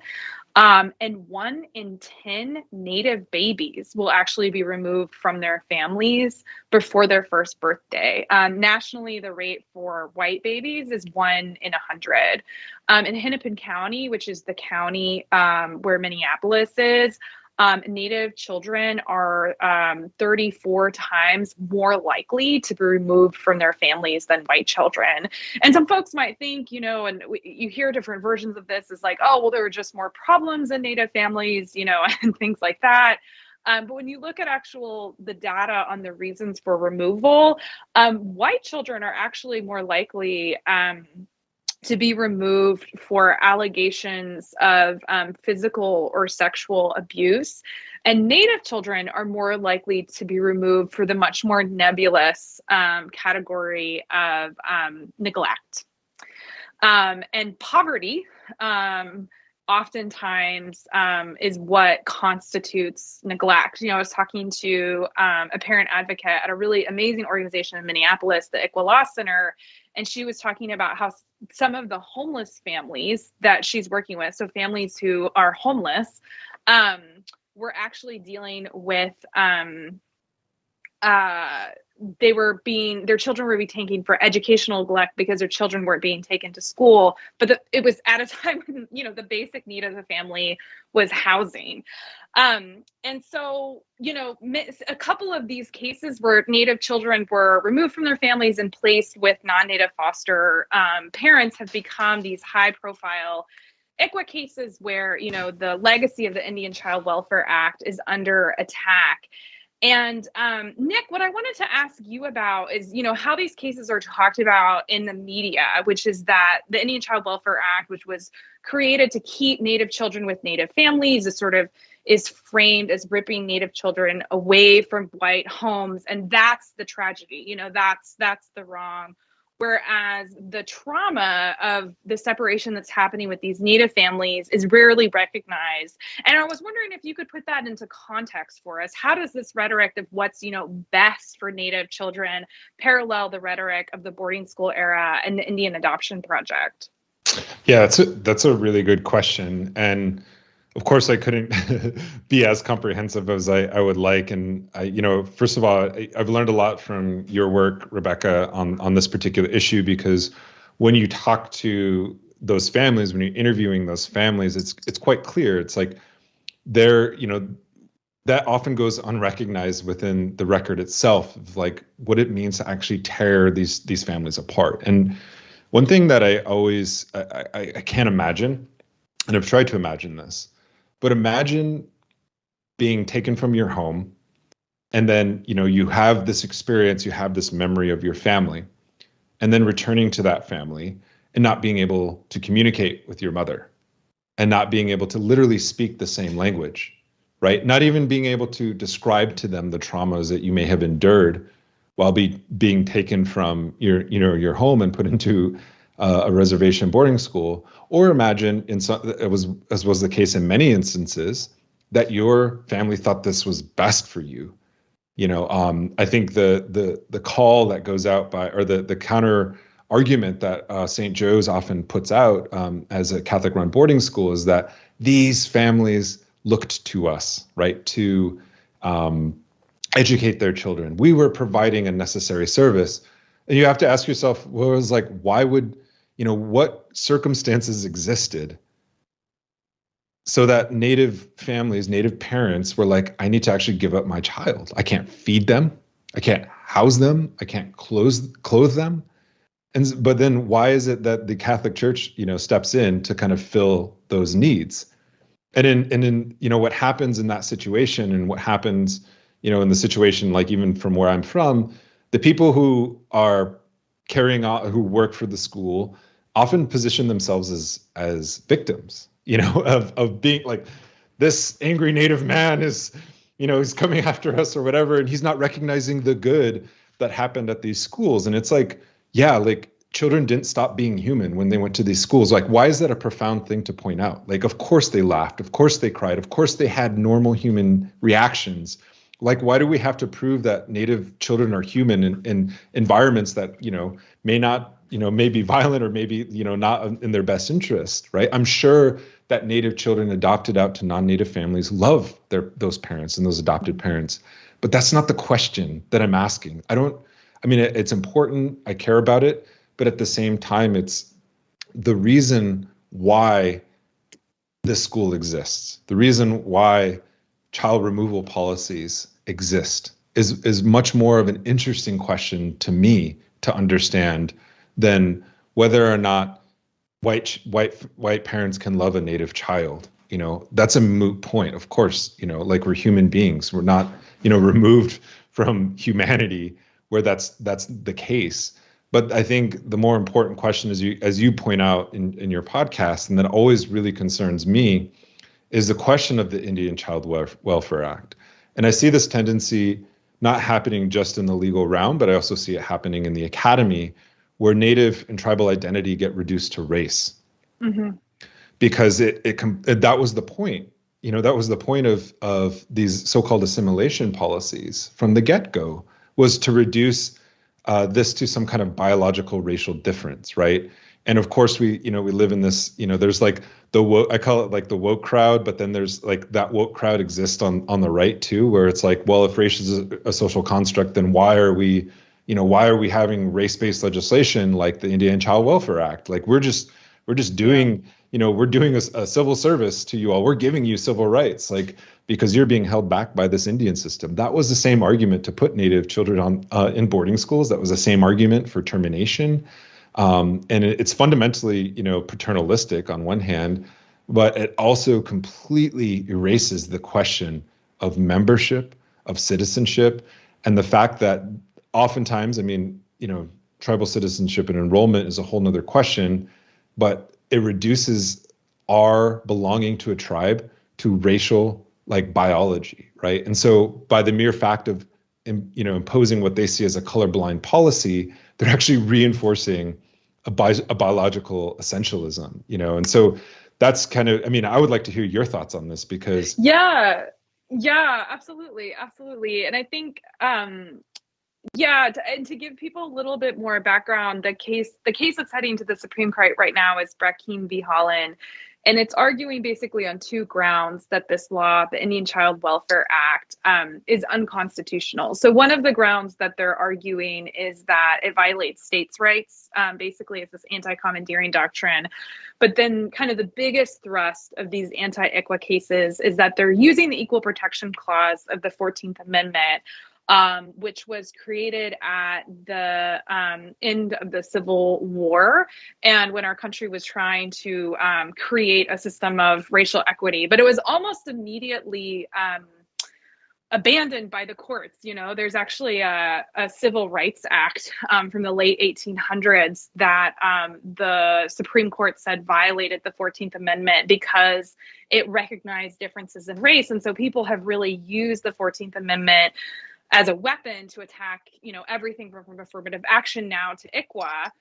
And 1 in 10 Native babies will actually be removed from their families before their first birthday. Nationally, the rate for white babies is 1 in 100. In Hennepin County, which is the county where Minneapolis is, Native children are 34 times more likely to be removed from their families than white children. And some folks might think, and you hear different versions of this, is like, oh, well, there are just more problems in Native families, and things like that. But when you look at the data on the reasons for removal, white children are actually more likely to be removed for allegations of physical or sexual abuse. And Native children are more likely to be removed for the much more nebulous category of neglect. And poverty oftentimes is what constitutes neglect. I was talking to a parent advocate at a really amazing organization in Minneapolis, the Kiowa Center, and she was talking about how some of the homeless families that she's working with, so families who are homeless, were actually dealing with their children were being taken for educational neglect because their children weren't being taken to school. But it was at a time when, the basic need of the family was housing. And so, a couple of these cases where Native children were removed from their families and placed with non-Native foster parents have become these high profile ICWA cases where, the legacy of the Indian Child Welfare Act is under attack. And Nick, what I wanted to ask you about is, how these cases are talked about in the media, which is that the Indian Child Welfare Act, which was created to keep Native children with Native families, is framed as ripping Native children away from white homes. And that's the tragedy, that's the wrong. Whereas the trauma of the separation that's happening with these Native families is rarely recognized. And I was wondering if you could put that into context for us. How does this rhetoric of what's, best for Native children parallel the rhetoric of the boarding school era and the Indian Adoption Project? Yeah, that's a really good question. And of course, I couldn't be as comprehensive as I would like. And first of all, I've learned a lot from your work, Rebecca, on this particular issue, because when you talk to those families, when you're interviewing those families, it's quite clear. It's like that often goes unrecognized within the record itself, of like what it means to actually tear these families apart. And one thing that I can't imagine, and I've tried to imagine this, but imagine being taken from your home, and then, you have this experience, you have this memory of your family, and then returning to that family and not being able to communicate with your mother, and not being able to literally speak the same language, right? Not even being able to describe to them the traumas that you may have endured while being taken from your home and put into a reservation boarding school. Or imagine, as was the case in many instances, that your family thought this was best for you. I think the call that goes out or the counter argument that St. Joe's often puts out as a Catholic-run boarding school is that these families looked to us, right, to educate their children. We were providing a necessary service. And you have to ask yourself, why would, what circumstances existed so that Native families, Native parents were like, I need to actually give up my child. I can't feed them. I can't house them. I can't clothe them. But then why is it that the Catholic Church, steps in to kind of fill those needs? And in what happens in that situation, and what happens, in the situation, like even from where I'm from, the people who are who work for the school often position themselves as victims, of being like, this angry Native man is, he's coming after us or whatever, and he's not recognizing the good that happened at these schools. And it's like, yeah, like children didn't stop being human when they went to these schools. Like, why is that a profound thing to point out? Like, of course they laughed, of course they cried, of course they had normal human reactions. Like, why do we have to prove that Native children are human in environments that, may not, may be violent, or maybe, not in their best interest, right? I'm sure that Native children adopted out to non-Native families love those parents and those adopted parents. But that's not the question that I'm asking. It's important. I care about it. But at the same time, it's the reason why this school exists, the reason why child removal policies exist is much more of an interesting question to me to understand than whether or not white parents can love a native child. That's a moot point. Of course, like we're human beings. We're not, removed from humanity where that's the case. But I think the more important question is, as you point out in your podcast, and that always really concerns me, is the question of the Indian Child Welfare Act. And I see this tendency not happening just in the legal realm, but I also see it happening in the academy, where Native and tribal identity get reduced to race. Mm-hmm. Because that was the point. That was the point of these so-called assimilation policies from the get-go, was to reduce this to some kind of biological racial difference, right? And of course, we live in this, there's like the woke, I call it like the woke crowd, but then there's like that woke crowd exists on the right too, where it's like, well, if race is a social construct, then why are we having race-based legislation like the Indian Child Welfare Act? Like we're just doing, we're doing a civil service to you all. We're giving you civil rights, like, because you're being held back by this Indian system. That was the same argument to put Native children on in boarding schools. That was the same argument for termination. And it's fundamentally, paternalistic on one hand, but it also completely erases the question of membership, of citizenship, and the fact that oftentimes, tribal citizenship and enrollment is a whole nother question, but it reduces our belonging to a tribe to racial biology, right? And so by the mere fact of imposing what they see as a colorblind policy, they're actually reinforcing a biological essentialism, and so that's kind of, I would like to hear your thoughts on this, because yeah, absolutely. And I think and to give people a little bit more background, the case that's heading to the Supreme Court right now is Rakeem V Holland. And it's arguing basically on two grounds that this law, the Indian Child Welfare Act, is unconstitutional. So one of the grounds that they're arguing is that it violates states' rights. Basically, it's this anti-commandeering doctrine. But then kind of the biggest thrust of these anti-ICWA cases is that they're using the Equal Protection Clause of the 14th Amendment, which was created at the end of the Civil War, and when our country was trying to create a system of racial equity. But it was almost immediately abandoned by the courts. There's actually a Civil Rights Act from the late 1800s that the Supreme Court said violated the 14th Amendment because it recognized differences in race. And so people have really used the 14th Amendment as a weapon to attack, everything from affirmative action now to ICWA.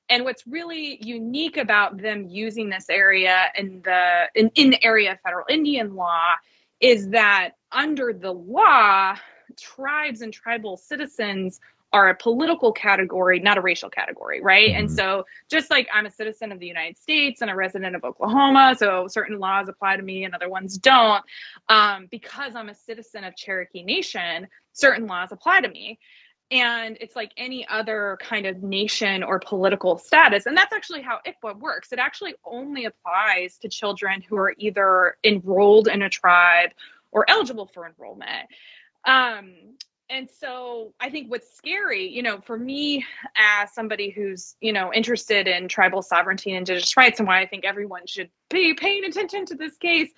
And what's really unique about them using this area in the area of federal Indian law is that under the law, tribes and tribal citizens are a political category, not a racial category, right? Mm-hmm. And so just like I'm a citizen of the United States and a resident of Oklahoma, so certain laws apply to me and other ones don't, because I'm a citizen of Cherokee Nation, certain laws apply to me. And it's like any other kind of nation or political status. And that's actually how ICWA works. It actually only applies to children who are either enrolled in a tribe or eligible for enrollment. And so I think what's scary, for me as somebody who's, interested in tribal sovereignty and indigenous rights, and why I think everyone should be paying attention to this case,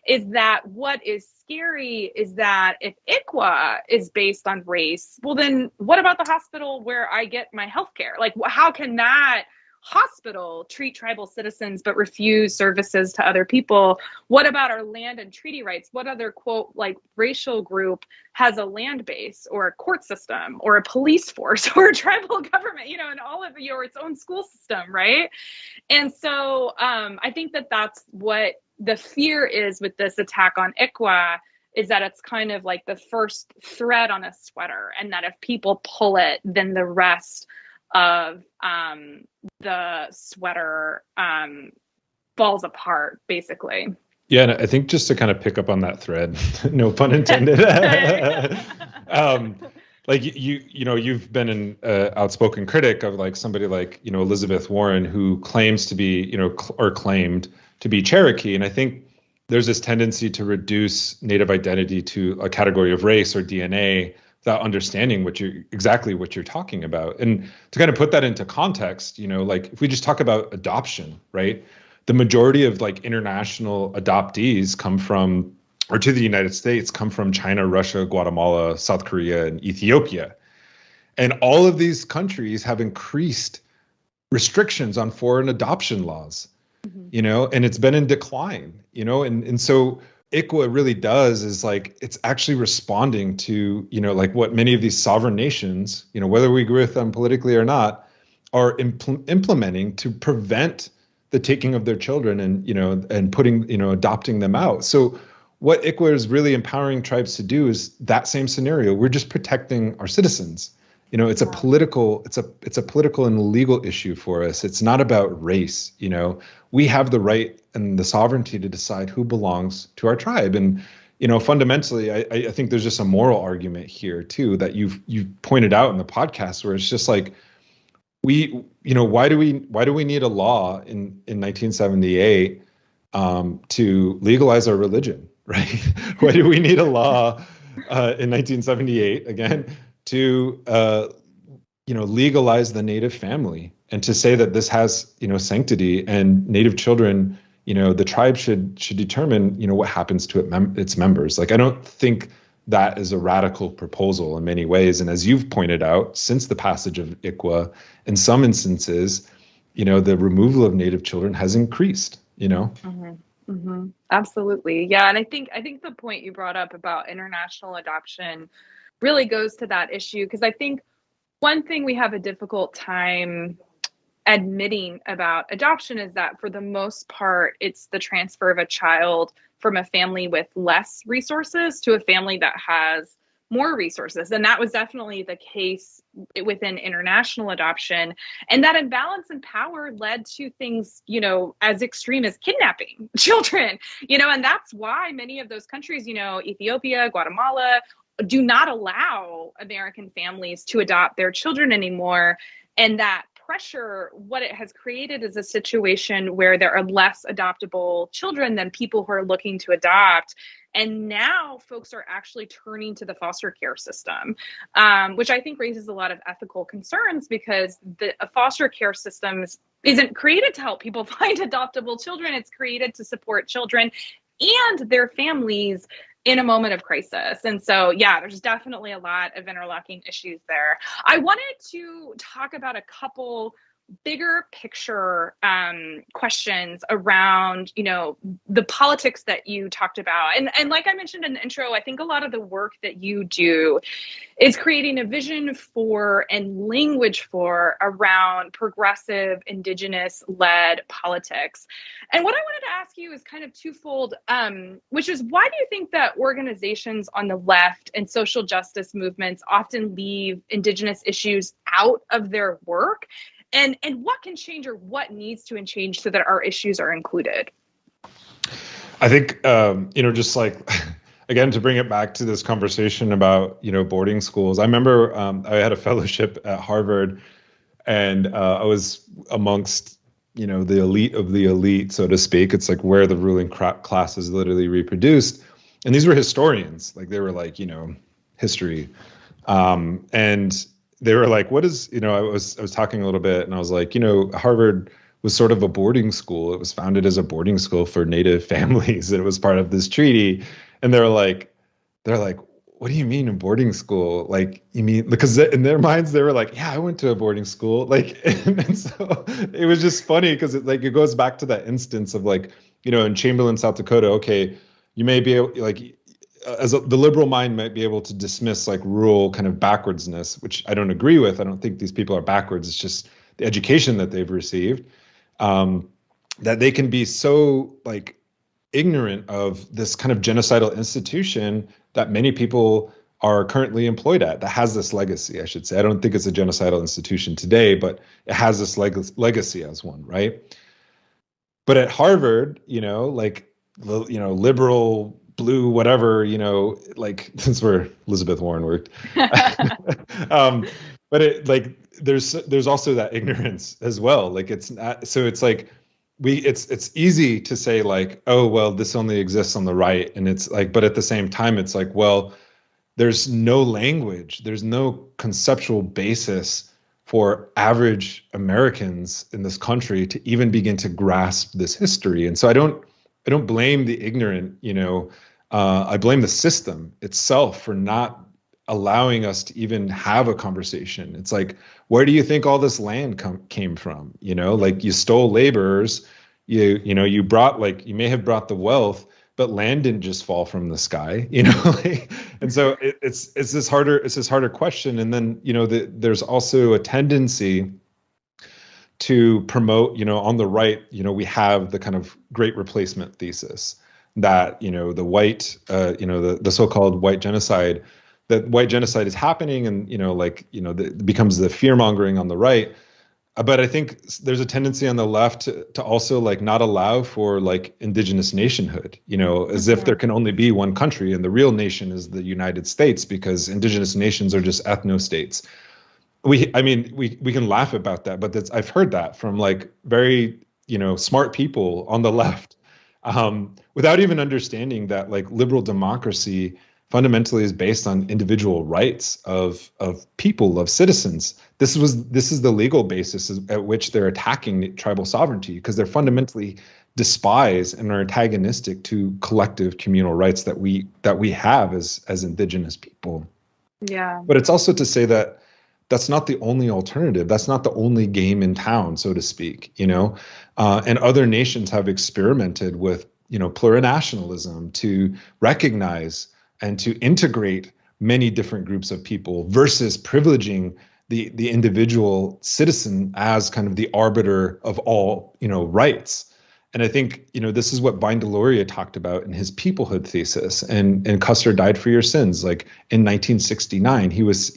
is that what is scary is that if ICWA is based on race, well, then what about the hospital where I get my health care? Like, how can that hospital treat tribal citizens but refuse services to other people? What about our land and treaty rights? What other, quote, racial group has a land base or a court system or a police force or a tribal government, and all of its own school system, right? And so I think that that's what the fear is with this attack on ICWA, is that it's kind of like the first thread on a sweater, and that if people pull it, then the rest of the sweater falls apart, basically. Yeah, and I think just to kind of pick up on that thread, no pun intended. You've been an outspoken critic of somebody like Elizabeth Warren, who claims to be or claimed to be Cherokee, and I think there's this tendency to reduce Native identity to a category of race or DNA without understanding exactly what you're talking about. And to kind of put that into context, like if we just talk about adoption, right? The majority of like international adoptees to the United States come from China, Russia, Guatemala, South Korea, and Ethiopia. And all of these countries have increased restrictions on foreign adoption laws, and it's been in decline, and so ICWA really does is like, it's actually responding to, like what many of these sovereign nations, whether we agree with them politically or not, are implementing to prevent the taking of their children and putting, adopting them out. So what ICWA is really empowering tribes to do is that same scenario. We're just protecting our citizens. It's a political and legal issue for us. It's not about race. We have the right and the sovereignty to decide who belongs to our tribe. And, fundamentally, I think there's just a moral argument here too, that you've pointed out in the podcast, where it's just like, why do we need a law in 1978 to legalize our religion, right? Why do we need a law in 1978 again to legalize the Native family, and to say that this has sanctity, and Native children, the tribe should determine what happens to its members? Like, I don't think that is a radical proposal in many ways. And as you've pointed out, since the passage of ICWA, in some instances, the removal of Native children has increased. Absolutely, yeah. And I think the point you brought up about international adoption really goes to that issue, because I think one thing we have a difficult time admitting about adoption is that for the most part, it's the transfer of a child from a family with less resources to a family that has more resources. And that was definitely the case within international adoption. And that imbalance in power led to things, as extreme as kidnapping children, and that's why many of those countries, Ethiopia, Guatemala, do not allow American families to adopt their children anymore. And that pressure, what it has created is a situation where there are less adoptable children than people who are looking to adopt. And now folks are actually turning to the foster care system, which I think raises a lot of ethical concerns, because the foster care system isn't created to help people find adoptable children. It's created to support children and their families in a moment of crisis. And so, yeah, there's definitely a lot of interlocking issues there. I wanted to talk about a couple bigger picture questions around, the politics that you talked about. And like I mentioned in the intro, I think a lot of the work that you do is creating a vision for and language for around progressive Indigenous-led politics. And what I wanted to ask you is kind of twofold, which is, why do you think that organizations on the left and social justice movements often leave Indigenous issues out of their work? And what can change, or what needs to change so that our issues are included? I think, just like, again, to bring it back to this conversation about, boarding schools. I remember I had a fellowship at Harvard, and I was amongst, the elite of the elite, so to speak. It's like where the ruling class is literally reproduced. And these were historians, like they were like, history. And they were like, what is, I was talking a little bit, and I was like, Harvard was sort of a boarding school. It was founded as a boarding school for Native families, and it was part of this treaty. And they're like, what do you mean a boarding school? Like, you mean, because in their minds, they were like, yeah, I went to a boarding school. Like, and so it was just funny, because it goes back to that instance of like, in Chamberlain, South Dakota, okay, you may be able, like, the liberal mind might be able to dismiss like rural kind of backwardsness, which I don't agree with. I don't think these people are backwards. It's just the education that they've received, that they can be so like ignorant of this kind of genocidal institution that many people are currently employed at, that has this legacy, I should say. I don't think it's a genocidal institution today, but it has this legacy as one, right? But at Harvard, liberal, blue, whatever, like that's where Elizabeth Warren worked. But it like there's also that ignorance as well. Like it's not, so it's like it's easy to say like, oh, well, this only exists on the right. And it's like, but at the same time, it's like, well, there's no language, there's no conceptual basis for average Americans in this country to even begin to grasp this history. And so I don't blame the ignorant, I blame the system itself for not allowing us to even have a conversation. It's like, where do you think all this land came from? Like you stole laborers, you brought, like, you may have brought the wealth, but land didn't just fall from the sky, like, and so it's this harder question. And then, there's also a tendency to promote, on the right, we have the kind of great replacement thesis that, the white, the so-called white genocide, that white genocide is happening, and, it becomes the fear mongering on the right. But I think there's a tendency on the left to also like not allow for like indigenous nationhood, as if there can only be one country and the real nation is the United States, because indigenous nations are just ethno-states. We can laugh about that, but I've heard that from like very, smart people on the left, without even understanding that like liberal democracy fundamentally is based on individual rights of people, of citizens. This is the legal basis at which they're attacking tribal sovereignty, because they're fundamentally despise and are antagonistic to collective communal rights that we have as indigenous people. Yeah. But it's also to say that that's not the only alternative. That's not the only game in town, so to speak, and other nations have experimented with, plurinationalism to recognize and to integrate many different groups of people versus privileging the individual citizen as kind of the arbiter of all, rights. And I think, this is what Bain-Deloria talked about in his peoplehood thesis, and Custer died for your sins. Like in 1969, he was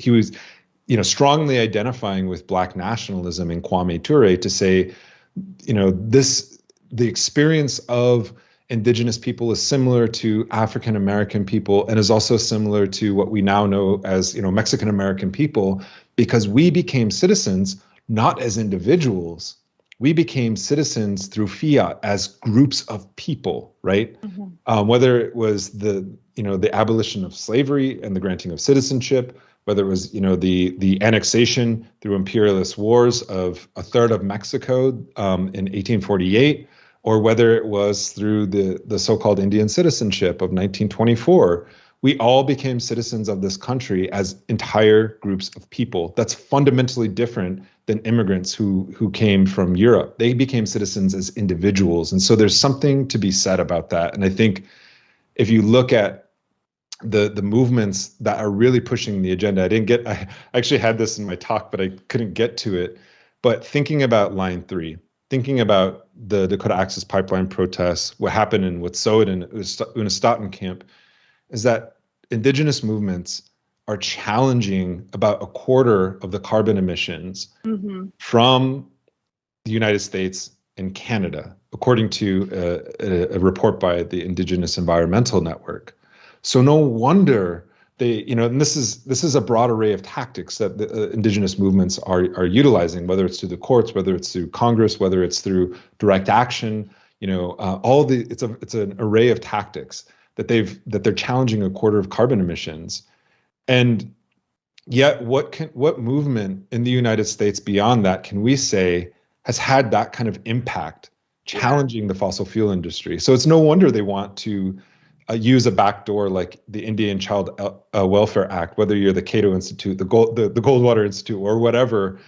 strongly identifying with Black nationalism in Kwame Ture to say, the experience of indigenous people is similar to African American people, and is also similar to what we now know as, Mexican American people, because we became citizens not as individuals. We became citizens through fiat as groups of people, right? Mm-hmm. Whether it was the abolition of slavery and the granting of citizenship, whether it was, the annexation through imperialist wars of a third of Mexico in 1848, or whether it was through the so-called Indian citizenship of 1924, we all became citizens of this country as entire groups of people. That's fundamentally different than immigrants who came from Europe. They became citizens as individuals. And so there's something to be said about that. And I think if you look at the movements that are really pushing the agenda, I actually had this in my talk, but I couldn't get to it. But thinking about Line 3, thinking about the Dakota Access Pipeline protests, what happened in Wet'suwet'en and Unistoten camp, is that indigenous movements are challenging about a quarter of the carbon emissions from the United States and Canada, according to a report by the Indigenous Environmental Network. So no wonder they, and this is a broad array of tactics that the indigenous movements are utilizing, whether it's through the courts, whether it's through Congress, whether it's through direct action, it's an array of tactics that they're challenging a quarter of carbon emissions. And yet what movement in the United States beyond that can we say has had that kind of impact challenging the fossil fuel industry? So it's no wonder they want to use a backdoor like the Indian Child Welfare Act, whether you're the Cato Institute, the Goldwater Institute, or whatever,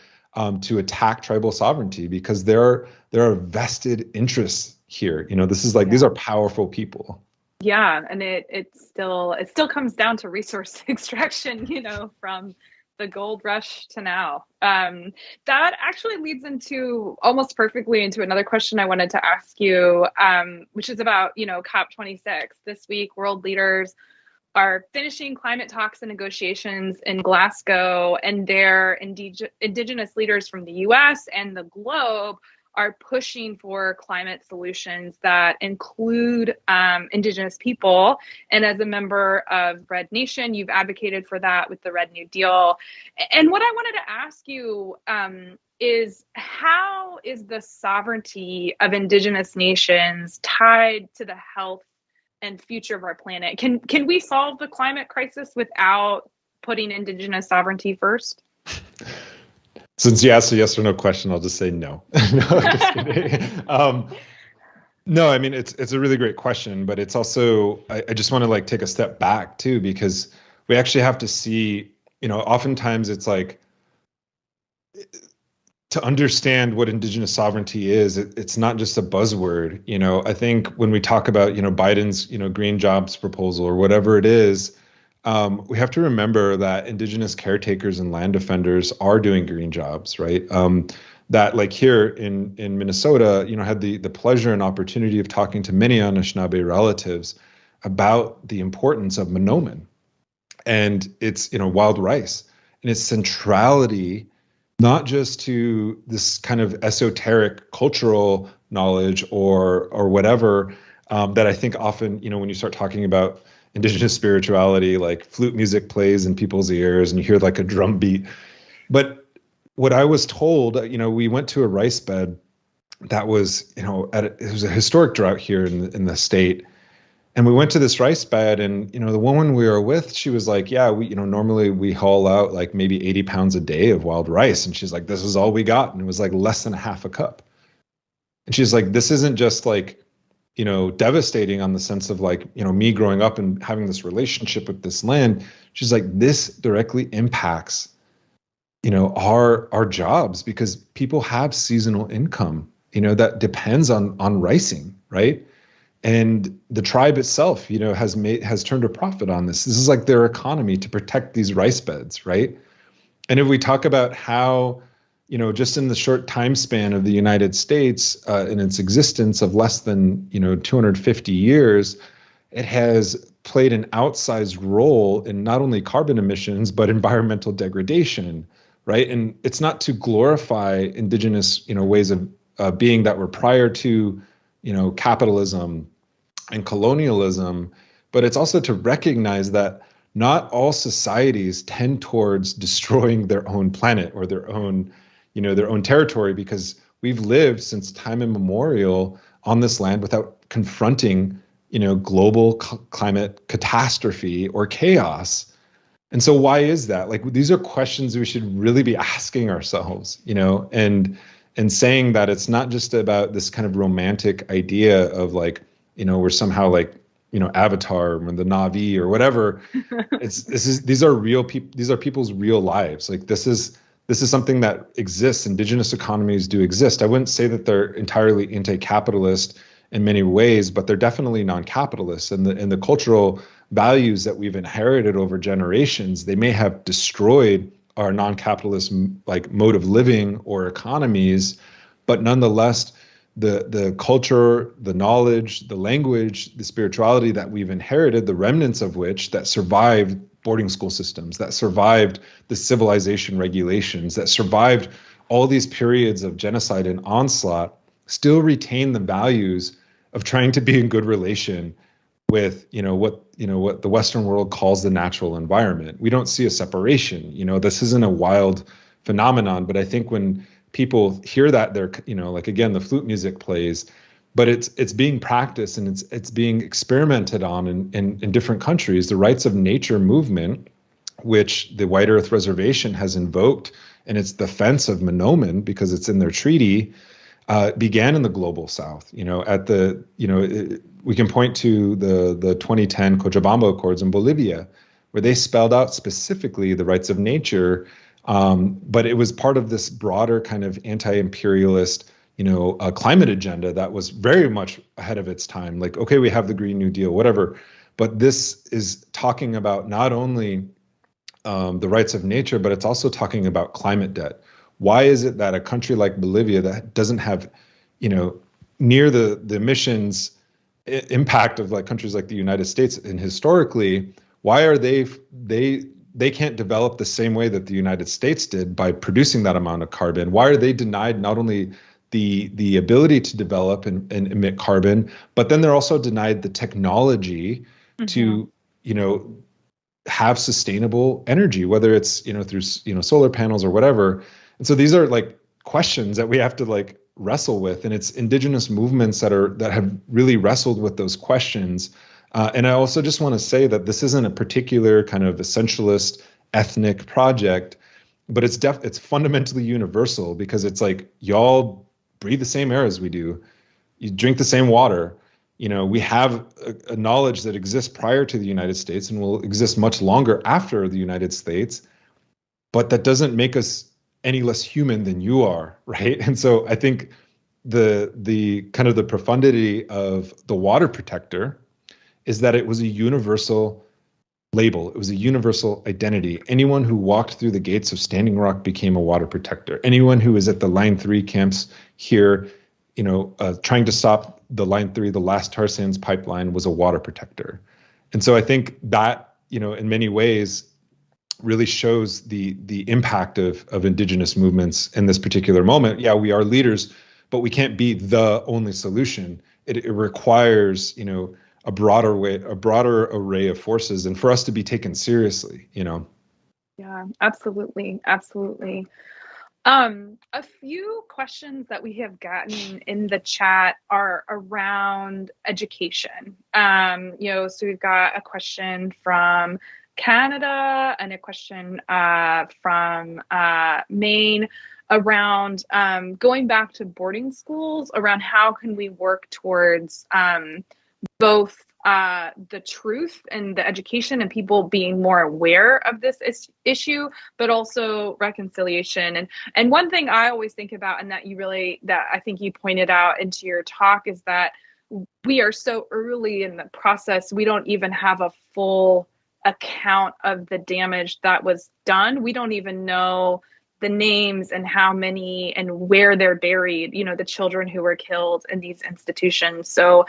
to attack tribal sovereignty, because there are vested interests here. This is like, these are powerful people. Yeah, and it still comes down to resource extraction, from the gold rush to now. That actually leads into almost perfectly into another question I wanted to ask you, which is about, COP26. This week, world leaders are finishing climate talks and negotiations in Glasgow, and their indigenous leaders from the US and the globe are pushing for climate solutions that include indigenous people. And as a member of Red Nation, you've advocated for that with the Red New Deal. And what I wanted to ask you is how is the sovereignty of Indigenous nations tied to the health and future of our planet? Can we solve the climate crisis without putting Indigenous sovereignty first? Since you asked a yes or no question, I'll just say no. No, I'm just kidding. No, I mean, it's a really great question, but it's also, I just want to like take a step back too, because we actually have to see, oftentimes it's like, to understand what Indigenous sovereignty is, it's not just a buzzword. I think when we talk about, Biden's, green jobs proposal or whatever it is, we have to remember that Indigenous caretakers and land defenders are doing green jobs, right? That like here in Minnesota, had the pleasure and opportunity of talking to many Anishinaabe relatives about the importance of Monoman and its, wild rice and its centrality, not just to this kind of esoteric cultural knowledge or whatever, that I think often, when you start talking about Indigenous spirituality, like flute music plays in people's ears and you hear like a drum beat. But what I was told, we went to a rice bed that was, it was a historic drought here in the state. And we went to this rice bed and, the woman we were with, she was like, yeah, we, normally we haul out like maybe 80 pounds a day of wild rice. And she's like, this is all we got. And it was like less than a half a cup. And she's like, this isn't just like, devastating on the sense of like, me growing up and having this relationship with this land. She's like, this directly impacts, our jobs because people have seasonal income, that depends on ricing, right? And the tribe itself, has turned a profit on this. This is like their economy to protect these rice beds, right? And if we talk about how, just in the short time span of the United States, in its existence of less than, 250 years, it has played an outsized role in not only carbon emissions, but environmental degradation, right? And it's not to glorify Indigenous, ways of being that were prior to, capitalism and colonialism, but it's also to recognize that not all societies tend towards destroying their own planet or their own territory, because we've lived since time immemorial on this land without confronting, global climate catastrophe or chaos. And so why is that? Like, these are questions we should really be asking ourselves, and saying that it's not just about this kind of romantic idea of like, we're somehow like, Avatar or the Na'vi or whatever. These are real people. These are people's real lives. Like this is something that exists. Indigenous economies do exist. I wouldn't say that they're entirely anti-capitalist in many ways, but they're definitely non-capitalist. And the cultural values that we've inherited over generations, they may have destroyed our non-capitalist like mode of living or economies, but nonetheless, the culture, the knowledge, the language, the spirituality that we've inherited, the remnants of which that survived boarding school systems, that survived the civilization regulations, that survived all these periods of genocide and onslaught, still retain the values of trying to be in good relation with, what the Western world calls the natural environment. We don't see a separation. This isn't a wild phenomenon, but I think when people hear that, they're, like, again, the flute music plays, but it's being practiced and it's being experimented on in different countries. The rights of nature movement, which the White Earth Reservation has invoked in its defense of Monoman because it's in their treaty, began in the global South. We can point to the 2010 Cochabamba Accords in Bolivia, where they spelled out specifically the rights of nature. But it was part of this broader kind of anti-imperialist, climate agenda that was very much ahead of its time. Like, okay, we have the Green New Deal, whatever, but this is talking about not only the rights of nature, but it's also talking about climate debt. Why is it that a country like Bolivia that doesn't have, near the emissions impact of like countries like the United States, and historically, why are they can't develop the same way that the United States did by producing that amount of carbon? Why are they denied not only the ability to develop and emit carbon, but then they're also denied the technology to, have sustainable energy, whether it's, through, solar panels or whatever. And so these are like questions that we have to like wrestle with, and it's Indigenous movements that have really wrestled with those questions. And I also just want to say that this isn't a particular kind of essentialist ethnic project, but it's fundamentally universal, because it's like y'all breathe the same air as we do, you drink the same water. We have a knowledge that exists prior to the United States and will exist much longer after the United States, but that doesn't make us any less human than you are, right? And so I think the kind of the profundity of the water protector is that it was a universal label. It was a universal identity. Anyone who walked through the gates of Standing Rock became a water protector. Anyone who was at the Line 3 camps here, trying to stop the Line 3, the last tar sands pipeline, was a water protector. And so I think that, in many ways really shows the impact of Indigenous movements in this particular moment. Yeah, we are leaders, but we can't be the only solution. It requires, a broader array of forces, and for us to be taken seriously. Yeah, absolutely. A few questions that we have gotten in the chat are around education. So we've got a question from Canada and a question from Maine around going back to boarding schools, around how can we work towards both the truth and the education and people being more aware of this issue, but also reconciliation. And one thing I always think about, and that I think you pointed out into your talk, is that we are so early in the process, we don't even have a full account of the damage that was done. We don't even know the names and how many and where they're buried, the children who were killed in these institutions. So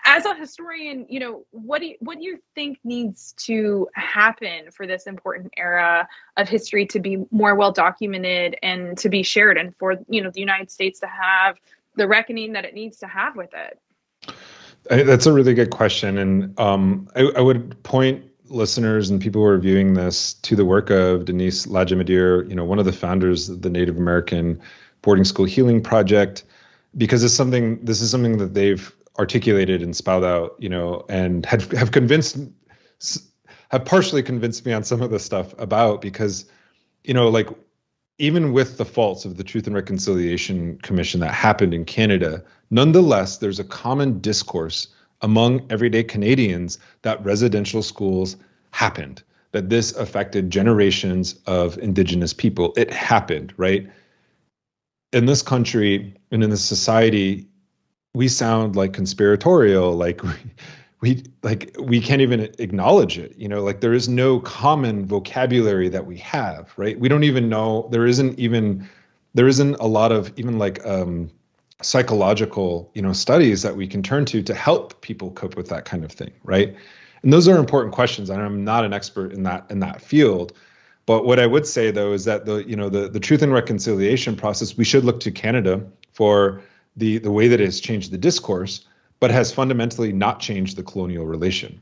as a historian, what do you think needs to happen for this important era of history to be more well documented and to be shared, and for, the United States to have the reckoning that it needs to have with it? That's a really good question. And I would point listeners and people who are viewing this to the work of Denise Lajimadier, one of the founders of the Native American Boarding School Healing Project, because this is something that they've articulated and spelled out, and have partially convinced me on some of the stuff about, because, like, even with the faults of the Truth and Reconciliation Commission that happened in Canada, nonetheless, there's a common discourse among everyday Canadians that residential schools happened, that this affected generations of Indigenous people. It happened, right? In this country and in this society, we sound like conspiratorial, like we can't even acknowledge it. Like there is no common vocabulary that we have, right? We don't even know, there isn't a lot of even like psychological, studies that we can turn to help people cope with that kind of thing, right? And those are important questions. And I'm not an expert in that field, but what I would say though is that the Truth and Reconciliation process, we should look to Canada for the way that it has changed the discourse, but has fundamentally not changed the colonial relation.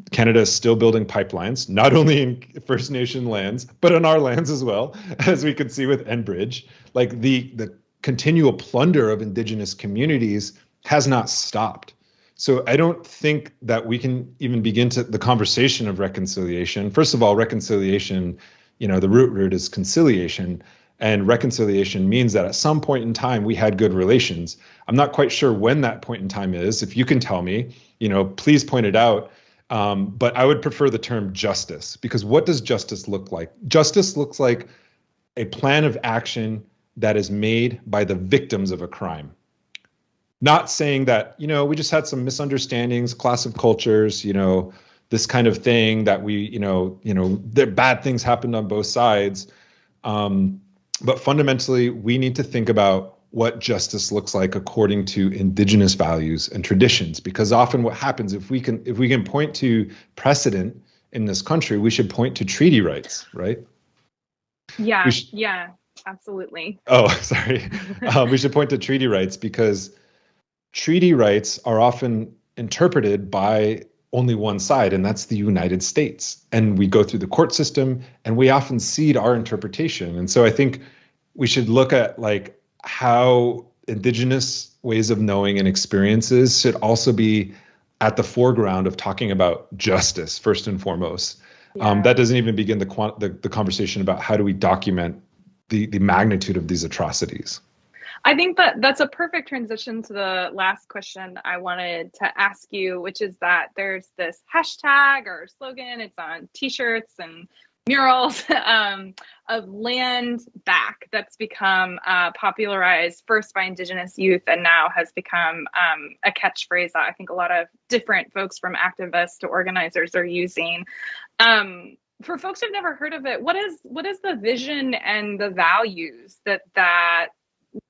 Canada is still building pipelines, not only in First Nation lands, but on our lands as well, as we could see with Enbridge. Like the continual plunder of Indigenous communities has not stopped. So I don't think that we can even begin the conversation of reconciliation. First of all, reconciliation, the root is conciliation, and reconciliation means that at some point in time we had good relations. I'm not quite sure when that point in time is. If you can tell me, please point it out. But I would prefer the term justice, because what does justice look like? Justice looks like a plan of action that is made by the victims of a crime. Not saying that, we just had some misunderstandings, clash of cultures, this kind of thing that there bad things happened on both sides. But fundamentally, we need to think about what justice looks like according to Indigenous values and traditions, because often what happens, if we can point to precedent in this country, we should point to treaty rights, right? Yeah, yeah, absolutely. Oh, sorry. We should point to treaty rights, because treaty rights are often interpreted by only one side, and that's the United States. And we go through the court system, and we often cede our interpretation. And so I think we should look at like how indigenous ways of knowing and experiences should also be at the foreground of talking about justice first and foremost. Yeah. That doesn't even begin the conversation about how do we document the magnitude of these atrocities. I think that that's a perfect transition to the last question I wanted to ask you, which is that there's this hashtag or slogan, it's on t-shirts and murals of land back that's become popularized first by Indigenous youth and now has become a catchphrase that I think a lot of different folks from activists to organizers are using. For folks who've never heard of it, what is the vision and the values that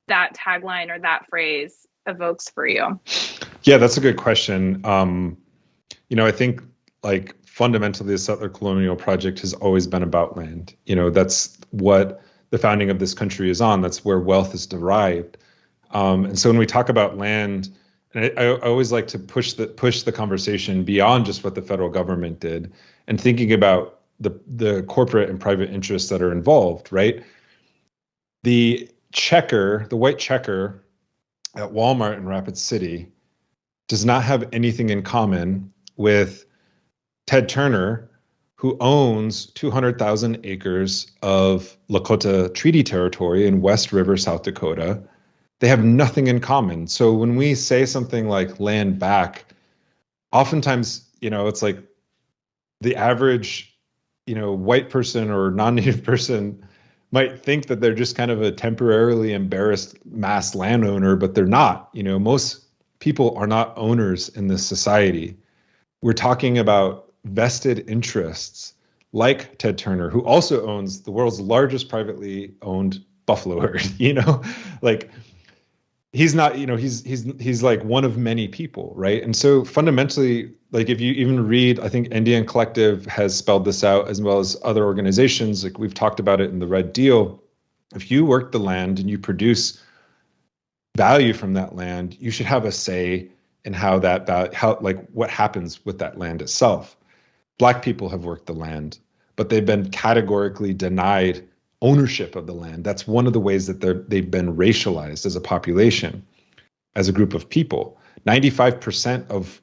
tagline or that phrase evokes for you? Yeah, that's a good question. I think like fundamentally the settler colonial project has always been about land. That's what the founding of this country is on. That's where wealth is derived. And so when we talk about land, and I always like to push the conversation beyond just what the federal government did and thinking about the corporate and private interests that are involved, right? The white checker at Walmart in Rapid City does not have anything in common with Ted Turner, who owns 200,000 acres of Lakota Treaty Territory in West River, South Dakota. They have nothing in common. So when we say something like land back, oftentimes, it's like the average, white person or non-native person might think that they're just kind of a temporarily embarrassed mass landowner, but they're not. Most people are not owners in this society. We're talking about vested interests like Ted Turner, who also owns the world's largest privately owned buffalo herd. Like he's not, he's like one of many people, right? And so fundamentally, like if you even read, I think Indian Collective has spelled this out as well as other organizations, like we've talked about it in the Red Deal. If you work the land and you produce value from that land, you should have a say in how what happens with that land itself. Black people have worked the land, but they've been categorically denied ownership of the land. That's one of the ways that they've been racialized as a population, as a group of people. 95% of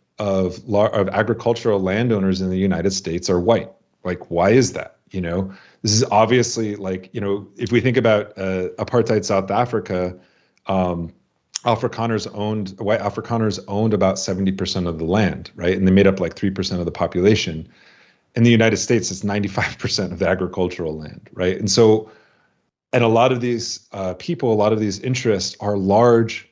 agricultural landowners in the United States are white. Like, why is that? This is obviously like, if we think about apartheid South Africa, white Afrikaners owned about 70% of the land, right? And they made up like 3% of the population. In the United States, it's 95% of the agricultural land, right? And so, and a lot of these people, a lot of these interests are large,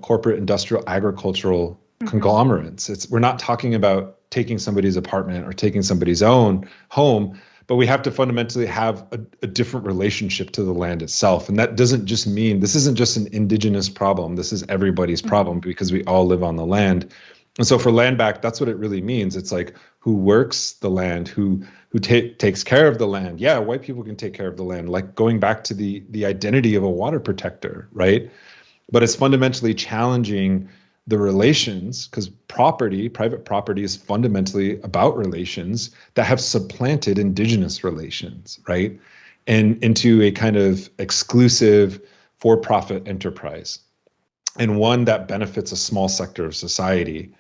corporate, industrial, agricultural conglomerates. We're not talking about taking somebody's apartment or taking somebody's own home, but we have to fundamentally have a different relationship to the land itself. And that doesn't just mean, this isn't just an indigenous problem. This is everybody's problem because we all live on the land. And so for land back, that's what it really means. It's like who works the land, who takes care of the land. Yeah, white people can take care of the land, like going back to the identity of a water protector, right? But it's fundamentally challenging the relations, because private property is fundamentally about relations that have supplanted indigenous relations, right? And into a kind of exclusive for-profit enterprise, and one that benefits a small sector of society.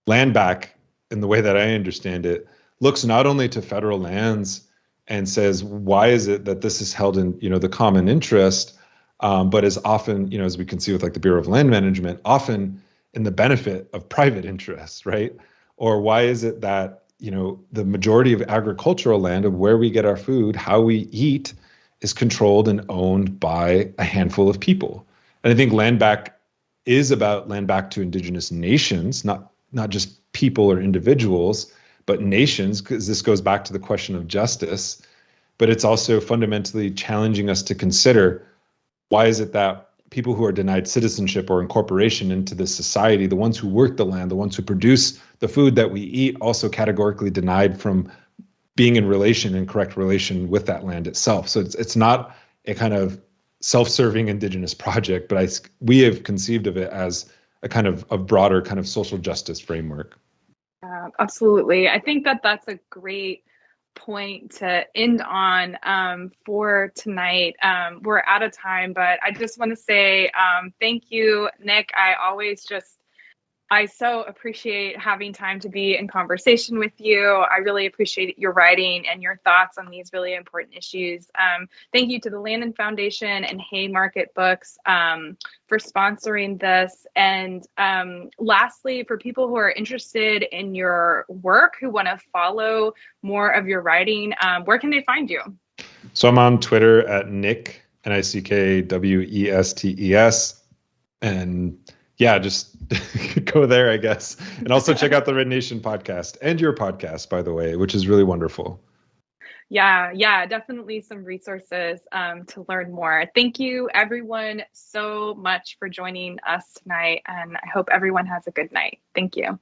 Land back, in the way that I understand it, looks not only to federal lands and says, why is it that this is held in, the common interest, but is often, as we can see with like the Bureau of Land Management, often in the benefit of private interests, right? Or why is it that, the majority of agricultural land, of where we get our food, how we eat, is controlled and owned by a handful of people? And I think land back is about land back to indigenous nations, not just people or individuals, but nations, because this goes back to the question of justice. But it's also fundamentally challenging us to consider, why is it that people who are denied citizenship or incorporation into this society, the ones who work the land, the ones who produce the food that we eat, also categorically denied from being in correct relation with that land itself? So it's not a kind of self-serving indigenous project, but we have conceived of it as a kind of a broader kind of social justice framework. Absolutely. I think that that's a great point to end on for tonight. We're out of time, but I just want to say thank you, Nick. I so appreciate having time to be in conversation with you. I really appreciate your writing and your thoughts on these really important issues. Thank you to the Landon Foundation and Haymarket Books for sponsoring this. And lastly, for people who are interested in your work, who want to follow more of your writing, where can they find you? So I'm on Twitter at Nick, NICKWESTES. And yeah, just go there, I guess. And also check out the Red Nation podcast and your podcast, by the way, which is really wonderful. Yeah, definitely some resources to learn more. Thank you, everyone, so much for joining us tonight. And I hope everyone has a good night. Thank you.